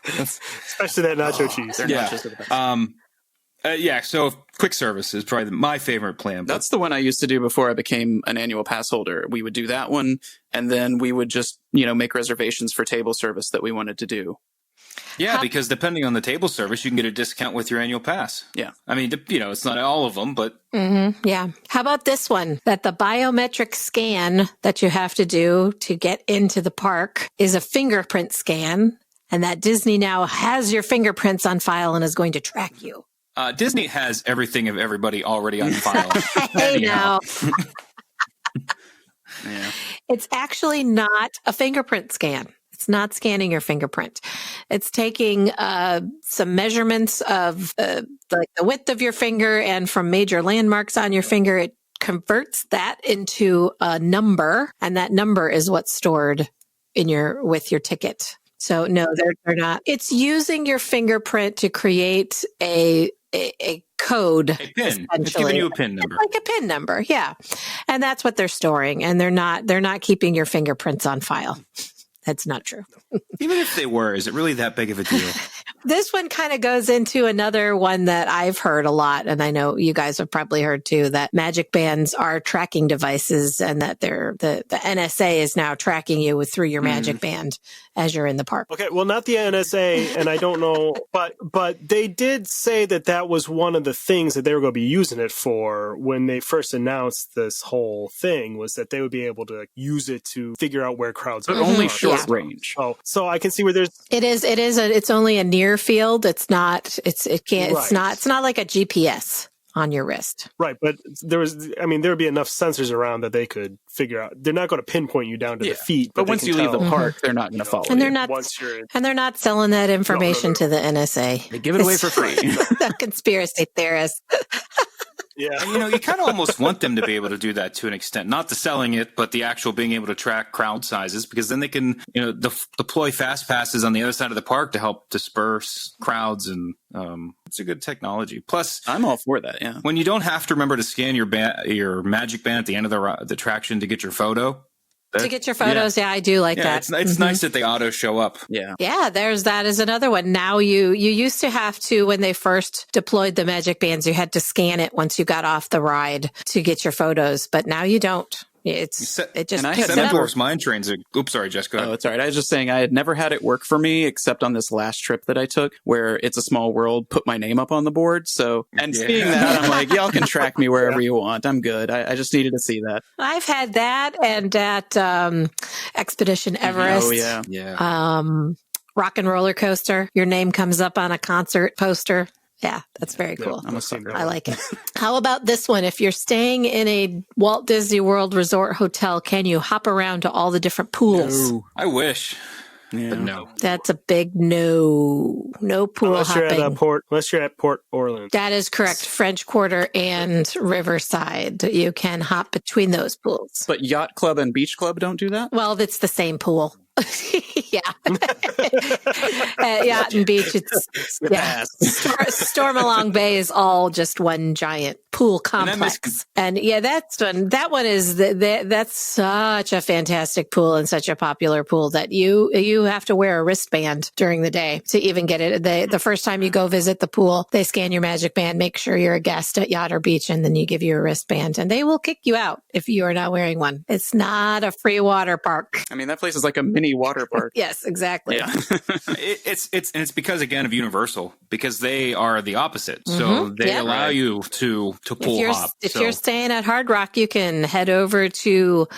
Especially that nacho cheese. Their nachos are the best. So quick service is probably my favorite plan. But That's the one I used to do before I became an annual pass holder. We would do that one, and then we would just, make reservations for table service that we wanted to do. yeah, because depending on the table service, you can get a discount with your annual pass. Yeah. I mean, it's not all of them, but Yeah. How about this one? That the biometric scan that you have to do to get into the park is a fingerprint scan, and that Disney now has your fingerprints on file and is going to track you. Disney has everything of everybody already on file. Hey, now. Yeah. It's actually not a fingerprint scan. It's not scanning your fingerprint. It's taking some measurements of the width of your finger and from major landmarks on your finger. It converts that into a number, and that number is what's stored with your ticket. So no, they're not. It's using your fingerprint to create a code. A pin. It's essentially. giving you a pin number. It's like a pin number, yeah. And that's what they're storing. And they're not keeping your fingerprints on file. That's not true. Even if they were, is it really that big of a deal? This one kind of goes into another one that I've heard a lot, and I know you guys have probably heard too, that magic bands are tracking devices, and that the NSA is now tracking you through your magic band as you're in the park. Okay, well, not the NSA, and I don't know, but they did say that was one of the things that they were going to be using it for when they first announced this whole thing, was that they would be able to use it to figure out where crowds But are. only short range. So I can see where there's It's only a near field. It's not like a GPS on your wrist. right, but there would be enough sensors around that they could figure out. They're not going to pinpoint you down to the feet, But they once can you leave the tell. park, they're not going to follow And you. they're not Once you're in, and they're not selling that information to the NSA. They give it away for free. The conspiracy theorists. yeah. And, you kind of almost want them to be able to do that to an extent. Not the selling it, but the actual being able to track crowd sizes, because then they can, deploy fast passes on the other side of the park to help disperse crowds. And it's a good technology. Plus, I'm all for that, yeah. when you don't have to remember to scan your magic band at the end of the attraction to get your photo. To get your photos, yeah, I do like that. It's nice that they auto show up. Yeah. Yeah, that is another one. Now you used to have to, when they first deployed the magic bands, you had to scan it once you got off the ride to get your photos, but now you don't. It just picks it up. Seven Mine Trains. Oops, sorry, Jess, go ahead. Oh, it's all right. I was just saying I had never had it work for me except on this last trip that I took where It's a Small World put my name up on the board. So, and seeing that, I'm like, y'all can track me wherever you want. I'm good. I just needed to see that. I've had that and at Expedition Everest. Oh, yeah. Yeah. Rock and Roller Coaster. Your name comes up on a concert poster. Yeah, that's very cool. I'm a sucker. I like it. How about this one? If you're staying in a Walt Disney World resort hotel, can you hop around to all the different pools? No. I wish. Yeah. But no. That's a big no. No pool unless hopping. you're at Port Orleans. That is correct. French Quarter and Riverside. You can hop between those pools. But Yacht Club and Beach Club don't do that? Well, it's the same pool. Yeah. Yacht and Beach, Stormalong Bay is all just one giant pool complex. And that one is that's such a fantastic pool and such a popular pool that you have to wear a wristband during the day to even get it. The first time you go visit the pool, they scan your magic band, make sure you're a guest at Yacht or Beach, and then you give you a wristband, and they will kick you out if you are not wearing one. It's not a free water park. I mean, that place is like a mini water park. Yes, exactly. Yeah. It's because, again, of Universal, because they are the opposite. So they allow you to pool hop. If you're staying at Hard Rock, you can head over to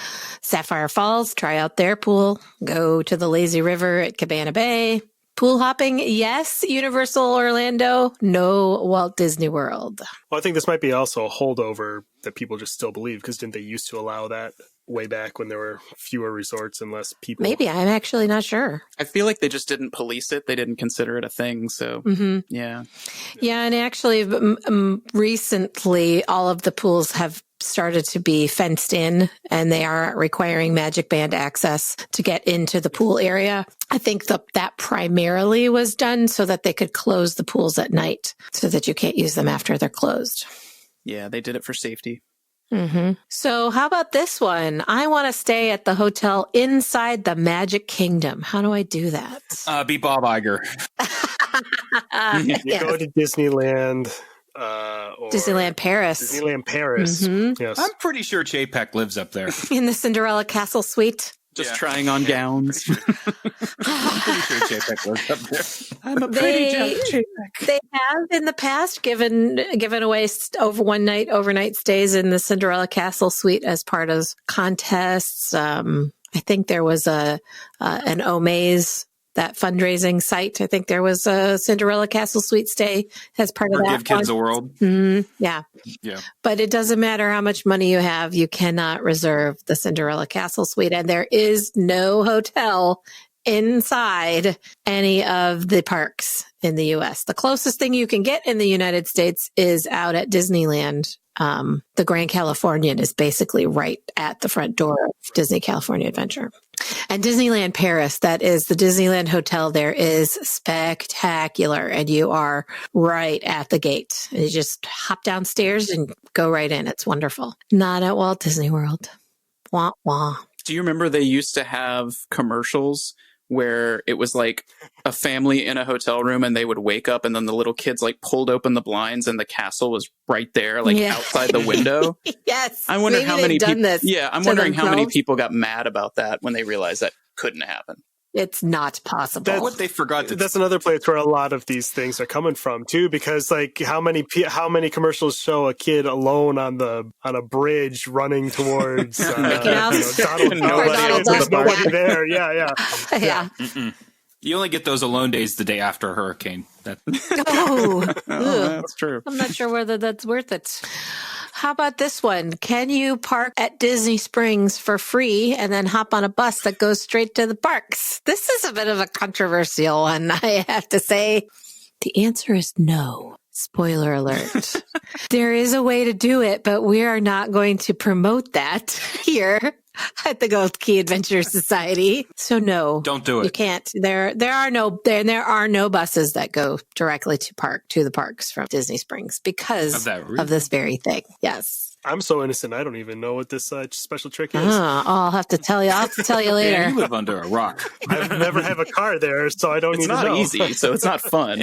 Sapphire Falls, try out their pool, go to the Lazy River at Cabana Bay. Pool hopping, yes. Universal Orlando, no Walt Disney World. Well, I think this might be also a holdover that people just still believe, because didn't they used to allow that way back when there were fewer resorts and less people? Maybe. I'm actually not sure. I feel like they just didn't police it. They didn't consider it a thing. So, yeah. Yeah, and actually, recently, all of the pools have started to be fenced in, and they are requiring Magic Band access to get into the pool area. I think that primarily was done so that they could close the pools at night so that you can't use them after they're closed. Yeah, they did it for safety. So how about this one? I want to stay at the hotel inside the Magic Kingdom. How do I do that? Be Bob Iger. You go to Disneyland. Or Disneyland Paris. Disneyland Paris. Yes. I'm pretty sure Chapek lives up there. In the Cinderella Castle suite. Just trying on gowns. I'm pretty sure Chapek lives up there. I'm a pretty Chapek. They have in the past given away overnight stays in the Cinderella Castle suite as part of contests. I think there was an Omaze, that fundraising site. I think there was a Cinderella Castle suite stay as part of that. Give Kids a World. Yeah. Yeah. But it doesn't matter how much money you have. You cannot reserve the Cinderella Castle suite. And there is no hotel inside any of the parks in the U.S. The closest thing you can get in the United States is out at Disneyland. The Grand Californian is basically right at the front door of Disney California Adventure. And Disneyland Paris, that is the Disneyland Hotel there, is spectacular. And you are right at the gate. And you just hop downstairs and go right in. It's wonderful. Not at Walt Disney World. Wah, wah. Do you remember they used to have commercials where it was like a family in a hotel room and they would wake up and then the little kids like pulled open the blinds and the castle was right there, like outside the window? Yes. I wonder how many people. Yeah, I'm wondering how many people got mad about that when they realized that couldn't happen. It's not possible. What they forgot to That's another place where a lot of these things are coming from too, because like how many commercials show a kid alone on a bridge running towards Mickey Mouse? Nobody there. Yeah. You only get those alone days the day after a hurricane. That's true. I'm not sure whether that's worth it. How about this one? Can you park at Disney Springs for free and then hop on a bus that goes straight to the parks? This is a bit of a controversial one, I have to say. The answer is no. Spoiler alert. There is a way to do it, but we are not going to promote that here at the Gold Key Adventure Society. So no. Don't do it. You can't. There are no buses that go directly to the parks from Disney Springs because of this very thing. Yes. I'm so innocent. I don't even know what this special trick is. I'll have to tell you. I'll have to tell you later. Yeah, you live under a rock. I've never have a car there, so I don't need to know. It's not easy, so it's not fun.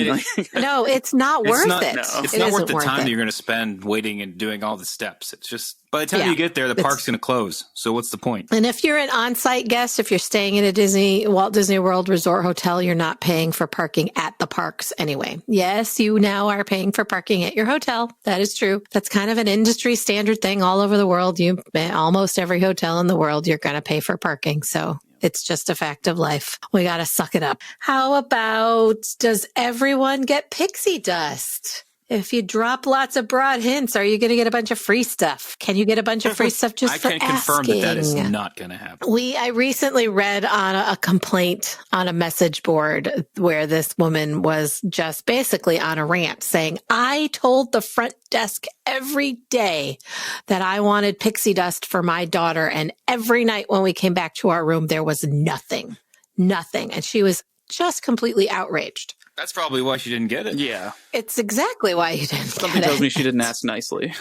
No, it's not worth it. No. It's not worth the time that you're going to spend waiting and doing all the steps. It's just, by the time you get there, the park's going to close. So what's the point? And if you're an on-site guest, if you're staying in a Walt Disney World Resort hotel, you're not paying for parking at the parks anyway. Yes, you now are paying for parking at your hotel. That is true. That's kind of an industry standard thing all over the world. Almost every hotel in the world, you're going to pay for parking. So it's just a fact of life. We got to suck it up. How about, does everyone get pixie dust? If you drop lots of broad hints, are you going to get a bunch of free stuff? Can you get a bunch of free stuff just for asking? I can confirm that is not going to happen. I recently read on a complaint on a message board where this woman was just basically on a rant saying, I told the front desk every day that I wanted pixie dust for my daughter. And every night when we came back to our room, there was nothing. And she was just completely outraged. That's probably why she didn't get it. Yeah. It's exactly why you didn't Something tells me she didn't ask nicely.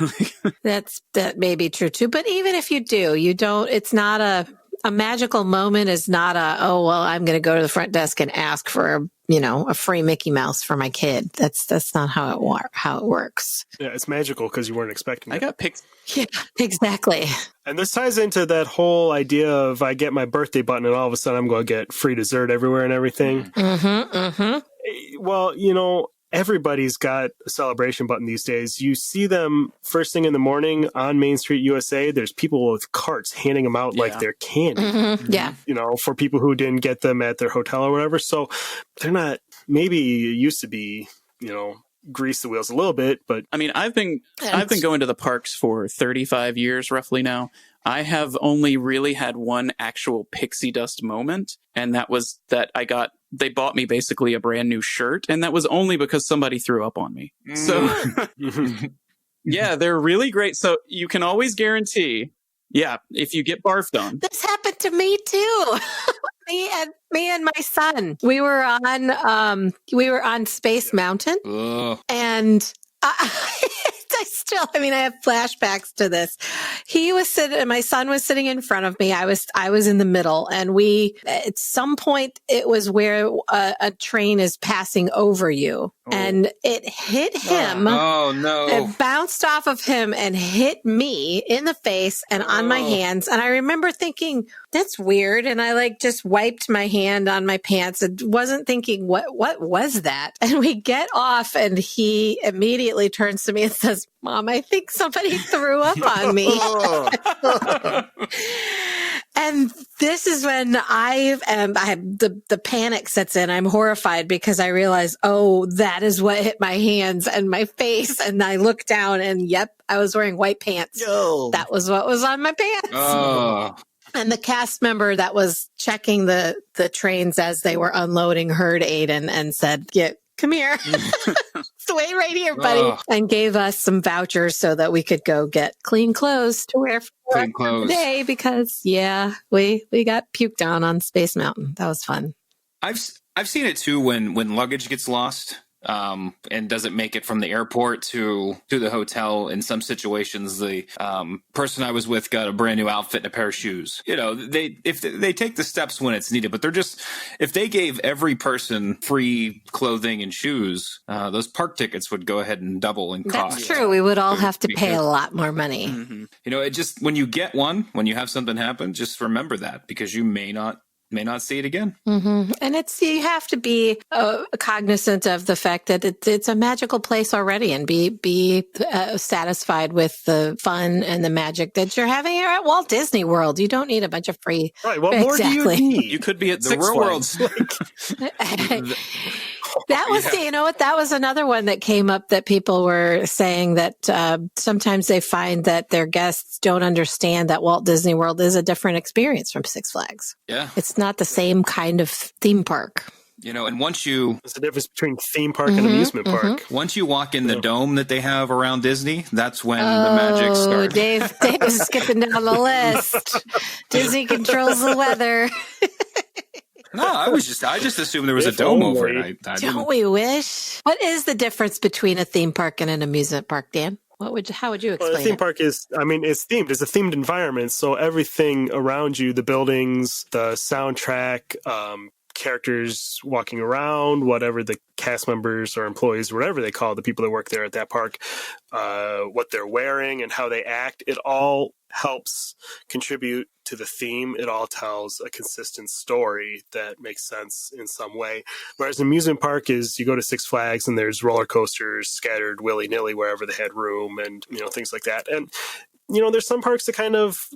That may be true too. But even if you do, it's not a magical moment is not I'm going to go to the front desk and ask for a free Mickey Mouse for my kid. That's not how it works. Yeah, it's magical because you weren't expecting it. I got picked. Yeah, exactly. And this ties into that whole idea of I get my birthday button and all of a sudden I'm going to get free dessert everywhere and everything. Well, everybody's got a celebration button these days. You see them first thing in the morning on Main Street, USA. There's people with carts handing them out like they're candy. Yeah. For people who didn't get them at their hotel or whatever. So they're not, maybe it used to be, grease the wheels a little bit, but I mean, I've been going to the parks for 35 years roughly now. I have only really had one actual pixie dust moment, and that was that they bought me basically a brand new shirt, and that was only because somebody threw up on me. So yeah, they're really great. So you can always guarantee, if you get barfed on. This happened to me too. Me and my son. We were on Space Mountain, and I have flashbacks to this. He was sitting, my son was sitting in front of me. I was in the middle, and at some point, it was where a train is passing over you, and it hit him. Oh no! It bounced off of him and hit me in the face and on my hands. And I remember thinking, that's weird. And I just wiped my hand on my pants and wasn't thinking, what was that? And we get off, and he immediately turns to me and says, Mom, I think somebody threw up on me. And this is when the panic sets in. I'm horrified because I realize, that is what hit my hands and my face. And I look down, and yep, I was wearing white pants. Yo. That was what was on my pants. Oh. And the cast member that was checking the trains as they were unloading heard Aiden and said, yeah, come here. Wait right here, buddy. And gave us some vouchers so that we could go get clean clothes to wear for the day because, we got puked on Space Mountain. That was fun. I've seen it too when luggage gets lost. And doesn't make it from the airport to the hotel. In some situations, the person I was with got a brand new outfit and a pair of shoes. If they take the steps when it's needed, but if they gave every person free clothing and shoes, those park tickets would go ahead and double in cost. That's true. We would all have to pay a lot more money. Mm-hmm. It just, when you get one, when you have something happen, just remember that, because you may not see it again. Mm-hmm. And you have to be cognizant of the fact that it's a magical place already, and be satisfied with the fun and the magic that you're having here at Walt Disney World. You don't need a bunch of free. Right. What more do you need? You could be at The Six real Flags. That was another one that came up, that people were saying that sometimes they find that their guests don't understand that Walt Disney World is a different experience from Six Flags. Yeah. It's not the same kind of theme park. And once you... There's a difference between theme park and amusement park. Once you walk in the dome that they have around Disney, that's when the magic starts. Dave is skipping down the list. Disney controls the weather. No, I just assumed there was a dome over it. Don't we wish? What is the difference between a theme park and an amusement park, Dan? How would you explain the theme park is, it's themed. It's a themed environment. So everything around you, the buildings, the soundtrack, characters walking around, whatever the cast members or employees, whatever they call the people that work there at that park, what they're wearing and how they act, it all helps contribute to the theme. It all tells a consistent story that makes sense in some way. Whereas an amusement park is, you go to Six Flags and there's roller coasters scattered willy-nilly wherever they had room, and things like that. And there's some parks that kind of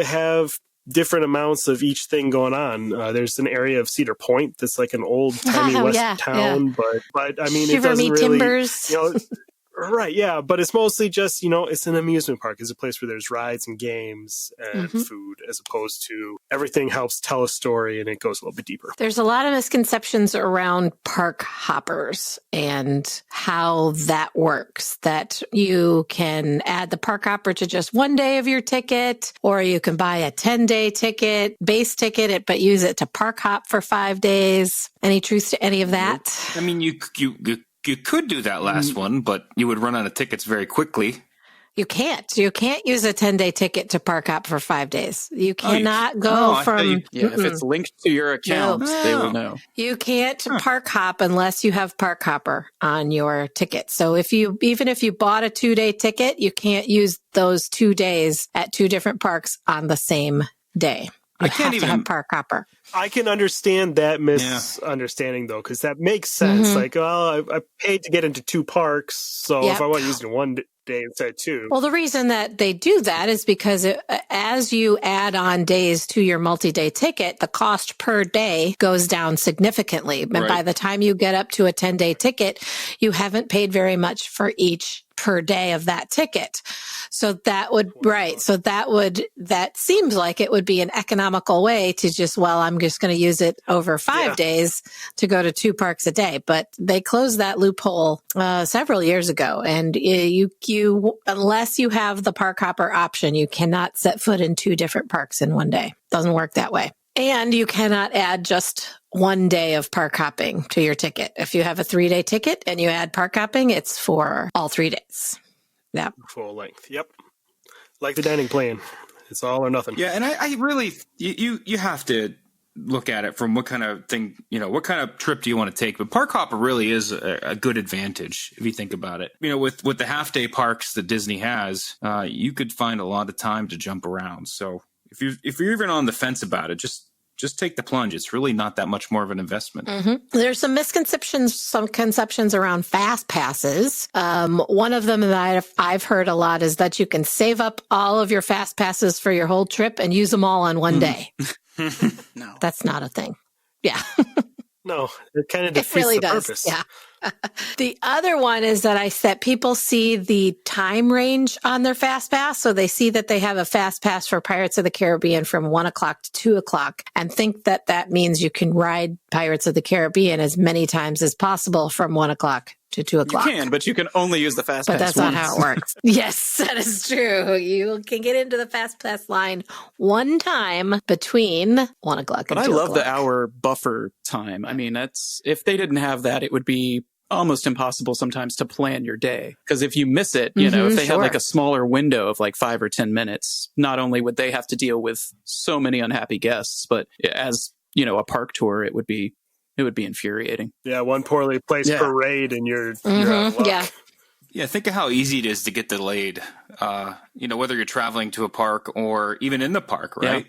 have different amounts of each thing going on. There's an area of Cedar Point that's like an old timey west town, but I mean, it doesn't really timbers. Right, yeah, but it's mostly just, it's an amusement park. It's a place where there's rides and games and food, as opposed to everything helps tell a story and it goes a little bit deeper. There's a lot of misconceptions around park hoppers and how that works, that you can add the park hopper to just one day of your ticket, or you can buy a 10-day base ticket, but use it to park hop for 5 days. Any truth to any of that? I mean, you could do that last one, but you would run out of tickets very quickly. You can't. You can't use a 10-day ticket to park hop for 5 days. You cannot go from... if it's linked to your account, they will know. You can't park hop unless you have Park Hopper on your ticket. So even if you bought a 2-day ticket, you can't use those 2 days at 2 different parks on the same day. You have to have Park Hopper. I can understand that misunderstanding, though, because that makes sense. Like, I paid to get into 2 parks, so if I want to use it in 1 day instead of 2. Well, the reason that they do that is because as you add on days to your multi-day ticket, the cost per day goes down significantly. And by the time you get up to a 10-day ticket, you haven't paid very much for each per day of that ticket. So that seems like it would be an economical way to just, I'm just going to use it over 5 days to go to 2 parks a day. But they closed that loophole several years ago. And you unless you have the Park Hopper option, you cannot set foot in 2 different parks in one day. Doesn't work that way. And you cannot add just 1 day of park hopping to your ticket. If you have a 3-day ticket and you add park hopping, it's for all 3 days. Yeah. Full length. Yep. Like the dining plan. It's all or nothing. Yeah, and I really you have to look at it from what kind of thing, what kind of trip do you want to take? But park hopper really is a good advantage if you think about it. With the half day parks that Disney has, you could find a lot of time to jump around. So if you're even on the fence about it, just take the plunge. It's really not that much more of an investment. Mm-hmm. There's some misconceptions, some conceptions around fast passes. One of them that I've heard a lot is that you can save up all of your fast passes for your whole trip and use them all on one day. No. That's not a thing. Yeah. No, it kind of It defeats really the does. purpose. Yeah. The other one is that people see the time range on their fast pass. So they see that they have a fast pass for Pirates of the Caribbean from 1 o'clock to 2 o'clock and think that that means you can ride Pirates of the Caribbean as many times as possible from 1 o'clock to 2 You o'clock. can, but you can only use the fast But pass that's not once. how it works. Yes, that is true. You can get into the fast pass line one time between 1 o'clock But and I 2 love o'clock. the hour buffer time. I mean, if they didn't have that, it would be almost impossible sometimes to plan your day. Because if you miss it, if they had like sure. a smaller window of like 5 or 10 minutes, not only would they have to deal with so many unhappy guests, but as, a park tour, it would be infuriating. Yeah, one poorly placed Yeah. parade and you're out of luck. Yeah. Yeah, think of how easy it is to get delayed. Whether you're traveling to a park or even in the park, right?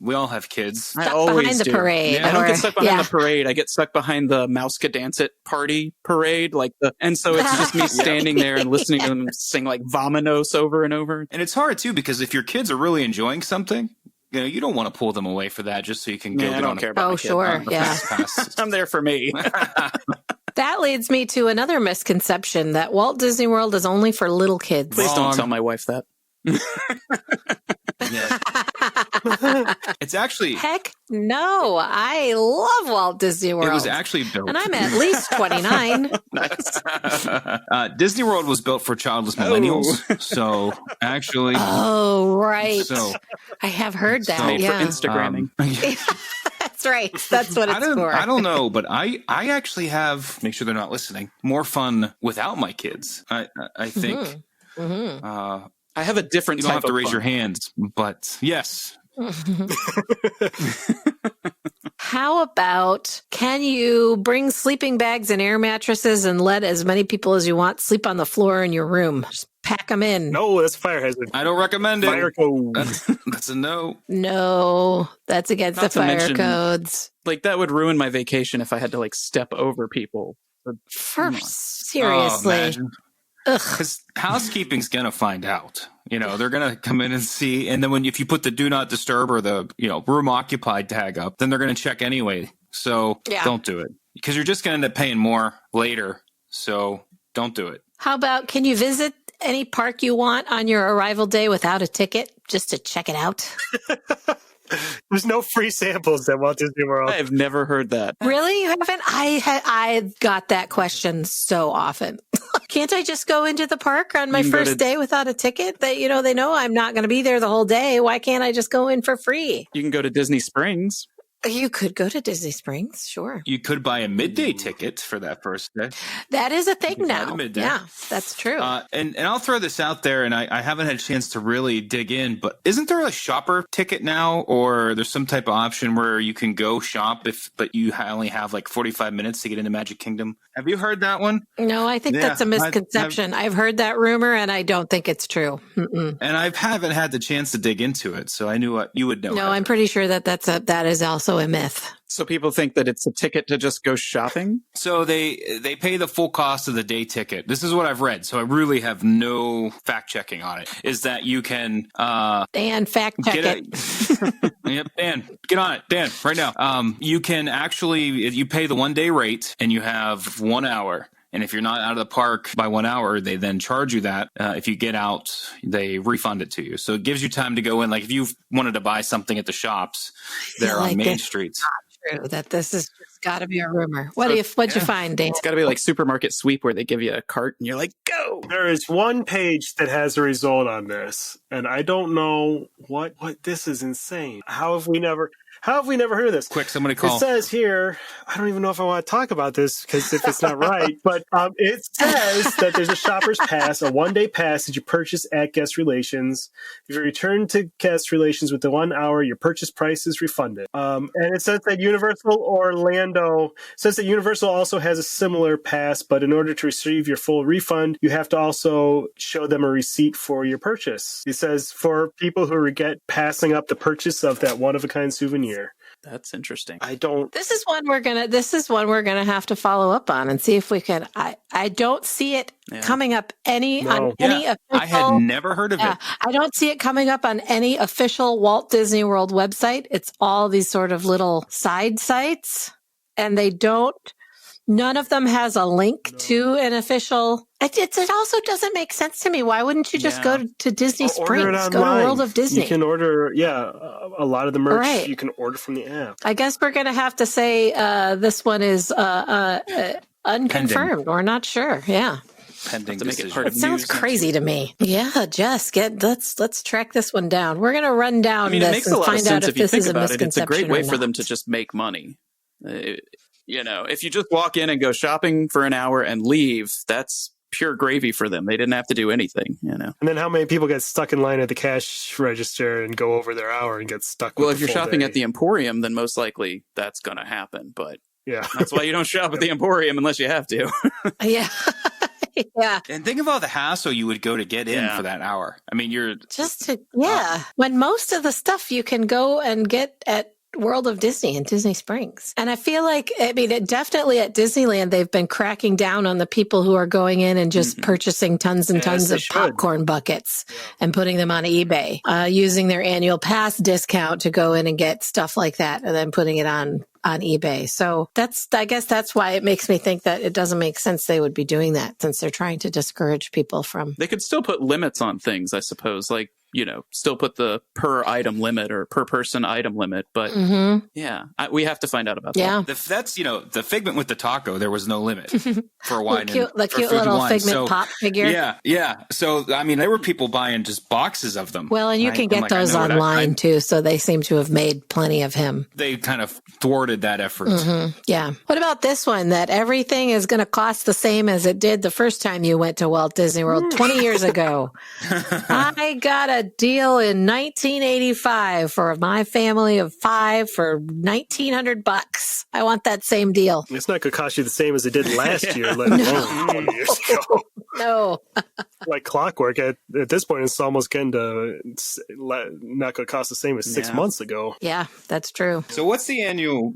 We all have kids. I Stuck always behind the do. parade. I don't or- get stuck behind yeah. the parade. I get stuck behind the Mouse Could Dance It party parade, and so it's just me standing there and listening to them sing like "Vamonos" over and over. And it's hard too because if your kids are really enjoying something, you don't want to pull them away for that just so you can go Yeah, I get don't on care a about Oh, my kid. sure. Yeah. fast pass. I'm there for me. That leads me to another misconception that Walt Disney World is only for little kids. Please Wrong. don't tell my wife that. Yeah. It's actually Heck no. I love Walt Disney World. it was actually built. and I'm at least 29. Nice. Disney World was built for childless millennials. So actually, Oh, right. so I have heard that. Made yeah. for Instagramming. That's right. That's what it's for. I don't know, but I actually have, make sure they're not listening, more fun without my kids. I think I have a different you don't type have to of raise fun. your hands, but yes. How about, can you bring sleeping bags and air mattresses and let as many people as you want sleep on the floor in your room? Just pack them in. No, that's a fire hazard. I don't recommend Fire it. code. That's a no. No, that's against Not the to fire mention- codes. Like that would ruin my vacation if I had to like step over people. Seriously. imagine. Because housekeeping's gonna find out. They're gonna come in and see, and then if you put the do not disturb or the room occupied tag up, then they're gonna check anyway. So Yeah. don't do it because you're just gonna end up paying more later. So don't do it. How about, can you visit any park you want on your arrival day without a ticket just to check it out? There's no free samples at Walt Disney World. I have never heard that. Really? You haven't? I got that question so often. Can't I just go into the park on my You can go first to- day without a ticket? They know I'm not going to be there the whole day. Why can't I just go in for free? You can go to Disney Springs. You could go to Disney Springs, sure. You could buy a midday ticket for that first day. That is a thing buy now. the midday. Yeah, that's true. And I'll throw this out there, and I haven't had a chance to really dig in, but isn't there a shopper ticket now, or there's some type of option where you can go shop but you only have like 45 minutes to get into Magic Kingdom? Have you heard that one? No, I think Yeah, that's a misconception. I've heard that rumor, and I don't think it's true. Mm-mm. And I haven't had the chance to dig into it, so I knew you would know. No, I'm pretty sure that is also a myth. So people think that it's a ticket to just go shopping. So they pay the full cost of the day ticket. This is what I've read, so I really have no fact checking on it. Is that you can Dan, fact check get it. Yep, Dan, get on it, Dan, right now. You can actually you pay the 1 day rate, and you have 1 hour. And if you're not out of the park by 1 hour, they then charge you that. If you get out, they refund it to you. So it gives you time to go in. Like if you wanted to buy something at the shops there on like Main it. Street. True that this is just got to be a rumor. What'd you find, Dan? It's got to be like Supermarket Sweep where they give you a cart and you're like, go. There is one page that has a result on this, and I don't know what this is insane. How have we never heard of this? Quick, somebody call. It says here, I don't even know if I want to talk about this because if it's not right, but it says that there's a shopper's pass, a one-day pass that you purchase at Guest Relations. If you return to Guest Relations within 1 hour, your purchase price is refunded. And it says that Universal also has a similar pass, but in order to receive your full refund, you have to also show them a receipt for your purchase. It says for people who regret passing up the purchase of that one-of-a-kind souvenir. That's interesting. This is one we're gonna have to follow up on and see if we can. I don't see it coming up any official. I had never heard of it. I don't see it coming up on any official Walt Disney World website. It's all these sort of little side sites, and none of them has a link to an official. It also doesn't make sense to me. Why wouldn't you just go to Disney Springs? Go to World of Disney. You can order, a lot of the merch you can order from the app. I guess we're going to have to say this one is unconfirmed. We're not sure. Yeah. Pending to make decision. it part of It sounds news crazy to me. Yeah, Jess, let's track this one down. We're going to run down it this makes a and lot of find out sense if this is a about it. misconception. It's a great way or for them not. to just make money. If you just walk in and go shopping for an hour and leave, that's pure gravy for them. They didn't have to do anything, And then how many people get stuck in line at the cash register and go over their hour and get stuck with Well, if you're shopping at the Emporium, then most likely that's going to happen. But that's why you don't shop at the Emporium unless you have to. Yeah. Yeah. And think of all the hassle you would go to get in for that hour. I mean, you're when most of the stuff you can go and get at World of Disney in Disney Springs. And I feel like, definitely at Disneyland, they've been cracking down on the people who are going in and just purchasing tons and tons of popcorn buckets and putting them on eBay, using their annual pass discount to go in and get stuff like that and then putting it on eBay. So I guess that's why it makes me think that it doesn't make sense they would be doing that since they're trying to discourage people from. They could still put limits on things, I suppose, like, still put the per item limit or per person item limit. But we have to find out about that. That's, the Figment with the taco, there was no limit for wine. The cute little Figment pop figure. Yeah. So, I mean, there were people buying just boxes of them. Well, and you can get those online too. So they seem to have made plenty of him. They kind of thwarted that effort. Mm-hmm. Yeah. What about this one that everything is going to cost the same as it did the first time you went to Walt Disney World 20 years ago? I got a deal in 1985 for my family of 5 for $1,900. I want that same deal. It's not going to cost you the same as it did last year, let alone 20 years ago. No. Like clockwork, at this point, it's almost getting to not going to cost the same as 6 months ago. Yeah, that's true. So what's the annual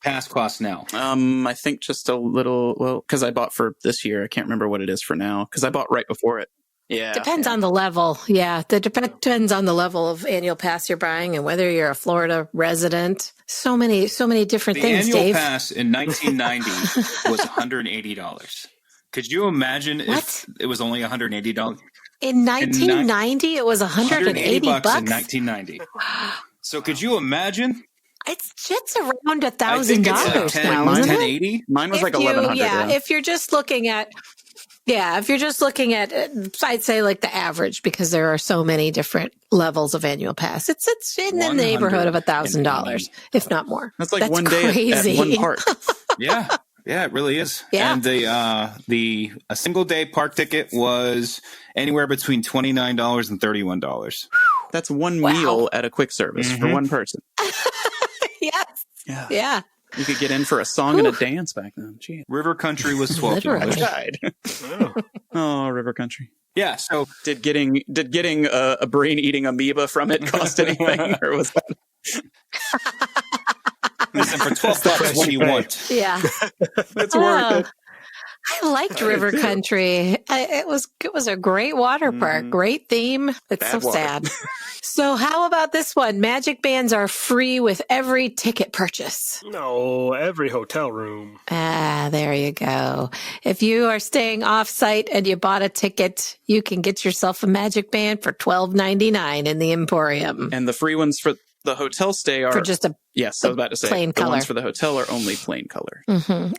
pass cost now? I think just a little, because I bought for this year. I can't remember what it is for now because I bought right before it. Yeah. Depends on the level. Yeah. Depends on the level of annual pass you're buying and whether you're a Florida resident. So many different things, The annual Dave. pass in 1990 was $180. Could you imagine if it was only $180? In 1990, it was $180 in 1990. So could you imagine? It's around $1,000 now, isn't it? Mine was like $1,100. Yeah, if you're just looking at, I'd say like the average because there are so many different levels of annual pass. It's in the neighborhood of $1,000, if not more. That's like one day at one park. Yeah, it really is. Yeah. And a single day park ticket was anywhere between $29 and $31. That's one meal at a quick service for one person. Yes. Yeah. You could get in for a song and a dance back then. Gee. River Country was $12. Oh, River Country. Yeah. So did getting a brain eating amoeba from it cost anything, or was that? Listen, for $12, what do you want? Yeah, it's worth it. I liked River Country. It was a great water park, great theme. It's so sad. So how about this one? Magic bands are free with every ticket purchase. No, every hotel room. There you go. If you are staying off-site and you bought a ticket, you can get yourself a magic band for $12.99 in the Emporium. And the free ones for The hotel stay are for just a yes. I was about to say plain the color. ones for the hotel are only plain color.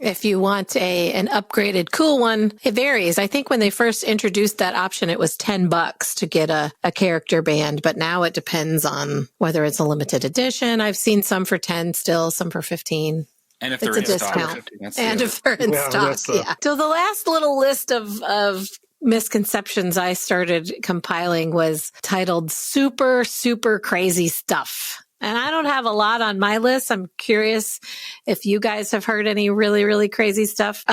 If you want an upgraded cool one, it varies. I think when they first introduced that option, it was $10 to get a character band, but now it depends on whether it's a limited edition. I've seen some for 10 still, some for 15. And if It's they're a in stock, discount. 50, that's And the if they're in Yeah, stock, that's yeah. So the last little list of misconceptions I started compiling was titled Super, Super Crazy Stuff. And I don't have a lot on my list. I'm curious if you guys have heard any really, really crazy stuff.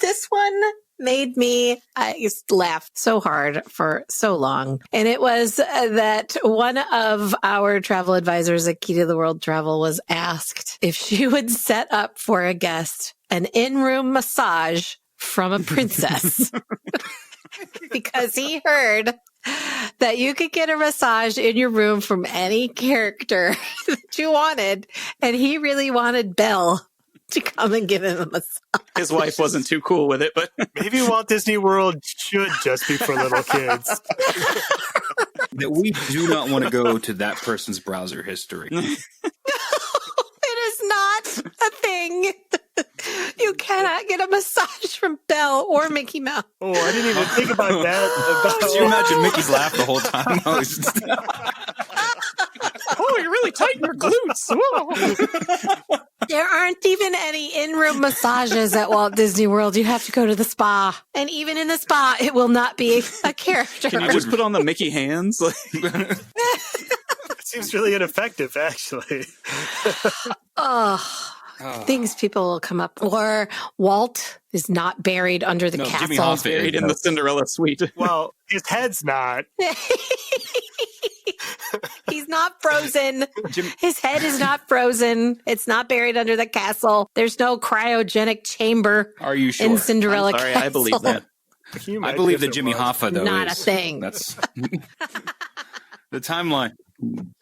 This one made me I just laugh so hard for so long. And it was that one of our travel advisors at Key to the World Travel was asked if she would set up for a guest an in-room massage from a princess. Because he heard that you could get a massage in your room from any character that you wanted. And he really wanted Belle to come and give him a massage. His wife wasn't too cool with it, but Maybe Walt Disney World should just be for little kids. that we do not want to go to that person's browser history. It is not a thing. You cannot get a massage from Belle or Mickey Mouse. Oh, I didn't even think about that. Could you imagine Mickey's laugh the whole time? oh, you're really tight in your glutes. Whoa. There aren't even any in-room massages at Walt Disney World. You have to go to the spa. And even in the spa, it will not be a character. Can you just put on the Mickey hands? It seems really ineffective, actually. Things people will come up. Or Walt is not buried under the Jimmy castle. Hoffa Buried in the Cinderella suite. Well, his head's not. He's not frozen. His head is not frozen. It's not buried under the castle. There's no cryogenic chamber Are you sure? in Cinderella Sorry, Castle. I believe that. Can you I imagine believe if that it Jimmy was? Hoffa, though, Not a is thing. That's the timeline.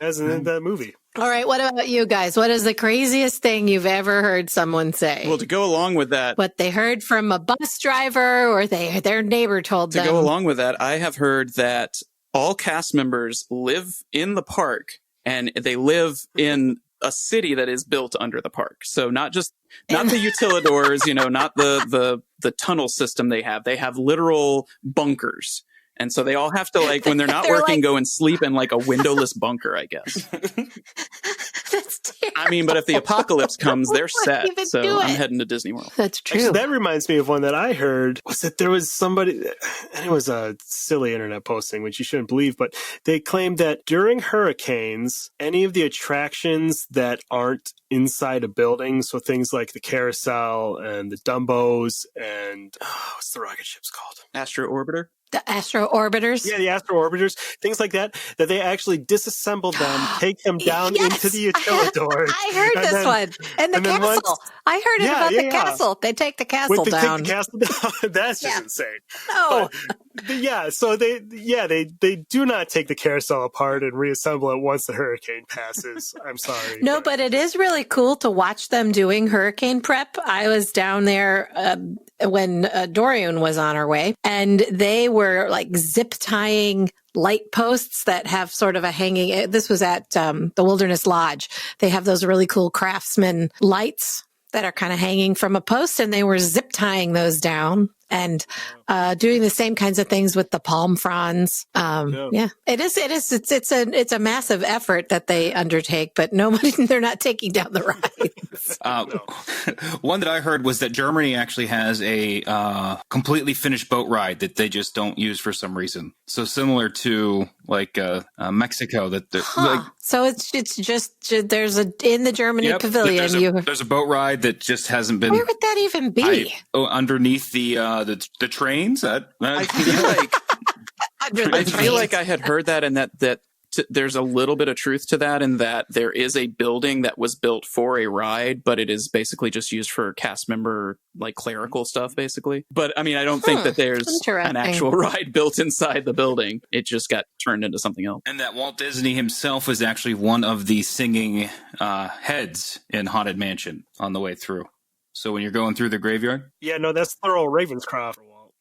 Hasn't in that movie. All right, what about you guys? What is the craziest thing you've ever heard someone say? Well, to go along with that, What they heard from a bus driver or their neighbor told to them. go along with that, I have heard that all cast members live in the park and they live in a city that is built under the park. So not the utilidors, not the tunnel system they have. They have literal bunkers. And so they all have to, when they're not working, go and sleep in a windowless bunker, I guess. That's terrible. I mean, but if the apocalypse comes, they're set. even So do I'm it? heading to Disney World. That's true. Actually, that reminds me of one that I heard. Was that there was somebody, and it was a silly internet posting, which you shouldn't believe, but they claimed that during hurricanes, any of the attractions that aren't inside a building, so things like the carousel and the Dumbos and what's the rocket ship's called? Astro Orbiter? The Astro Orbiters. Yeah, the Astro Orbiters, things like that they actually disassemble them, take them down Yes! into the utilidors. I heard and this then- one. And the and then castle. once- I heard it Yeah, about yeah, the yeah. castle. They take the castle Take down. the castle down. That's just Yeah. insane. No. Yeah, so they do not take the carousel apart and reassemble it once the hurricane passes. I'm sorry. No, but it is really cool to watch them doing hurricane prep. I was down there when Dorian was on her way, and they were zip tying light posts that have sort of a hanging. This was at the Wilderness Lodge. They have those really cool craftsman lights that are kind of hanging from a post, and they were zip tying those down and doing the same kinds of things with the palm fronds. Yeah, it is. It's a massive effort that they undertake, but they're not taking down the rides. One that I heard was that Germany actually has a completely finished boat ride that they just don't use for some reason. So similar to Mexico, So it's just there's in the Germany pavilion. There's a boat ride that just hasn't been. Where would that even be? Underneath the trains. I feel like I had heard that, and that there's a little bit of truth to that, in that there is a building that was built for a ride, but it is basically just used for cast member clerical stuff, basically. But I mean, I don't think that there's an actual ride built inside the building. It just got turned into something else. And that Walt Disney himself is actually one of the singing heads in Haunted Mansion on the way through. So when you're going through the graveyard? Yeah, no, that's Thurl Ravenscroft.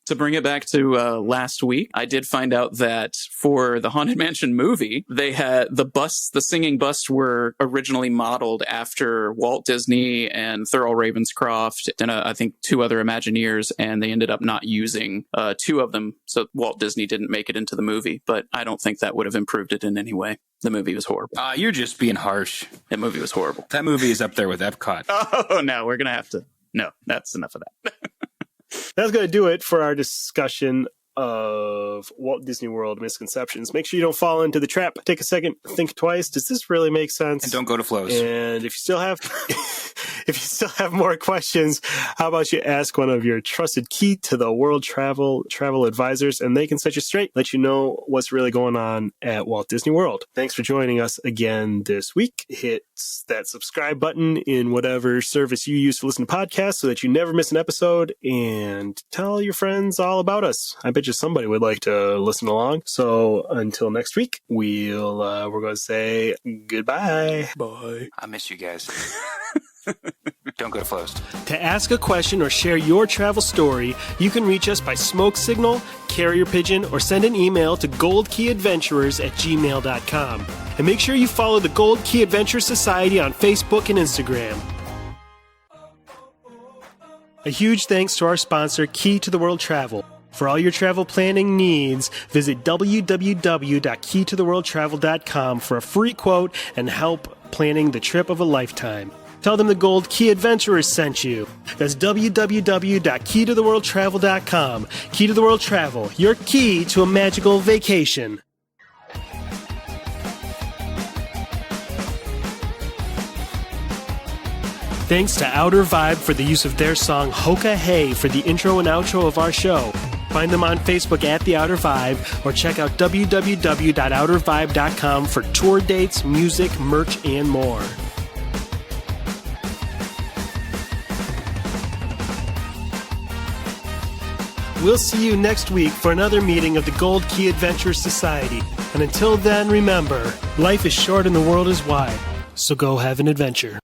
To bring it back to last week, I did find out that for the Haunted Mansion movie, they had the singing busts were originally modeled after Walt Disney and Thurl Ravenscroft and I think 2 other Imagineers, and they ended up not using 2 of them, so Walt Disney didn't make it into the movie. But I don't think that would have improved it in any way. The movie was horrible. You're just being harsh. That movie was horrible. That movie is up there with Epcot. Oh, no, we're going to have to. No, that's enough of that. That's going to do it for our discussion of Walt Disney World misconceptions. Make sure you don't fall into the trap. Take a second, think twice. Does this really make sense? And don't go to flows. And if you still have more questions, how about you ask one of your trusted Key to the World travel advisors, and they can set you straight, let you know what's really going on at Walt Disney World. Thanks for joining us again this week. Hit that subscribe button in whatever service you use to listen to podcasts so that you never miss an episode, and tell your friends all about us. I bet you somebody would like to listen along. So until next week, we're going to say goodbye. Bye. I miss you guys. Don't go to flows. To ask a question or share your travel story, you can reach us by smoke signal, carrier pigeon, or send an email to goldkeyadventurers@gmail.com. And make sure you follow the Gold Key Adventure Society on Facebook and Instagram. A huge thanks to our sponsor, Key to the World Travel. For all your travel planning needs, visit www.keytotheworldtravel.com for a free quote and help planning the trip of a lifetime. Tell them the Gold Key Adventurers sent you. That's www.keytotheworldtravel.com. Key to the World Travel, your key to a magical vacation. Thanks to Outer Vibe for the use of their song Hoka Hey for the intro and outro of our show. Find them on Facebook at The Outer Vibe, or check out www.outervibe.com for tour dates, music, merch, and more. We'll see you next week for another meeting of the Gold Key Adventure Society. And until then, remember, life is short and the world is wide. So go have an adventure.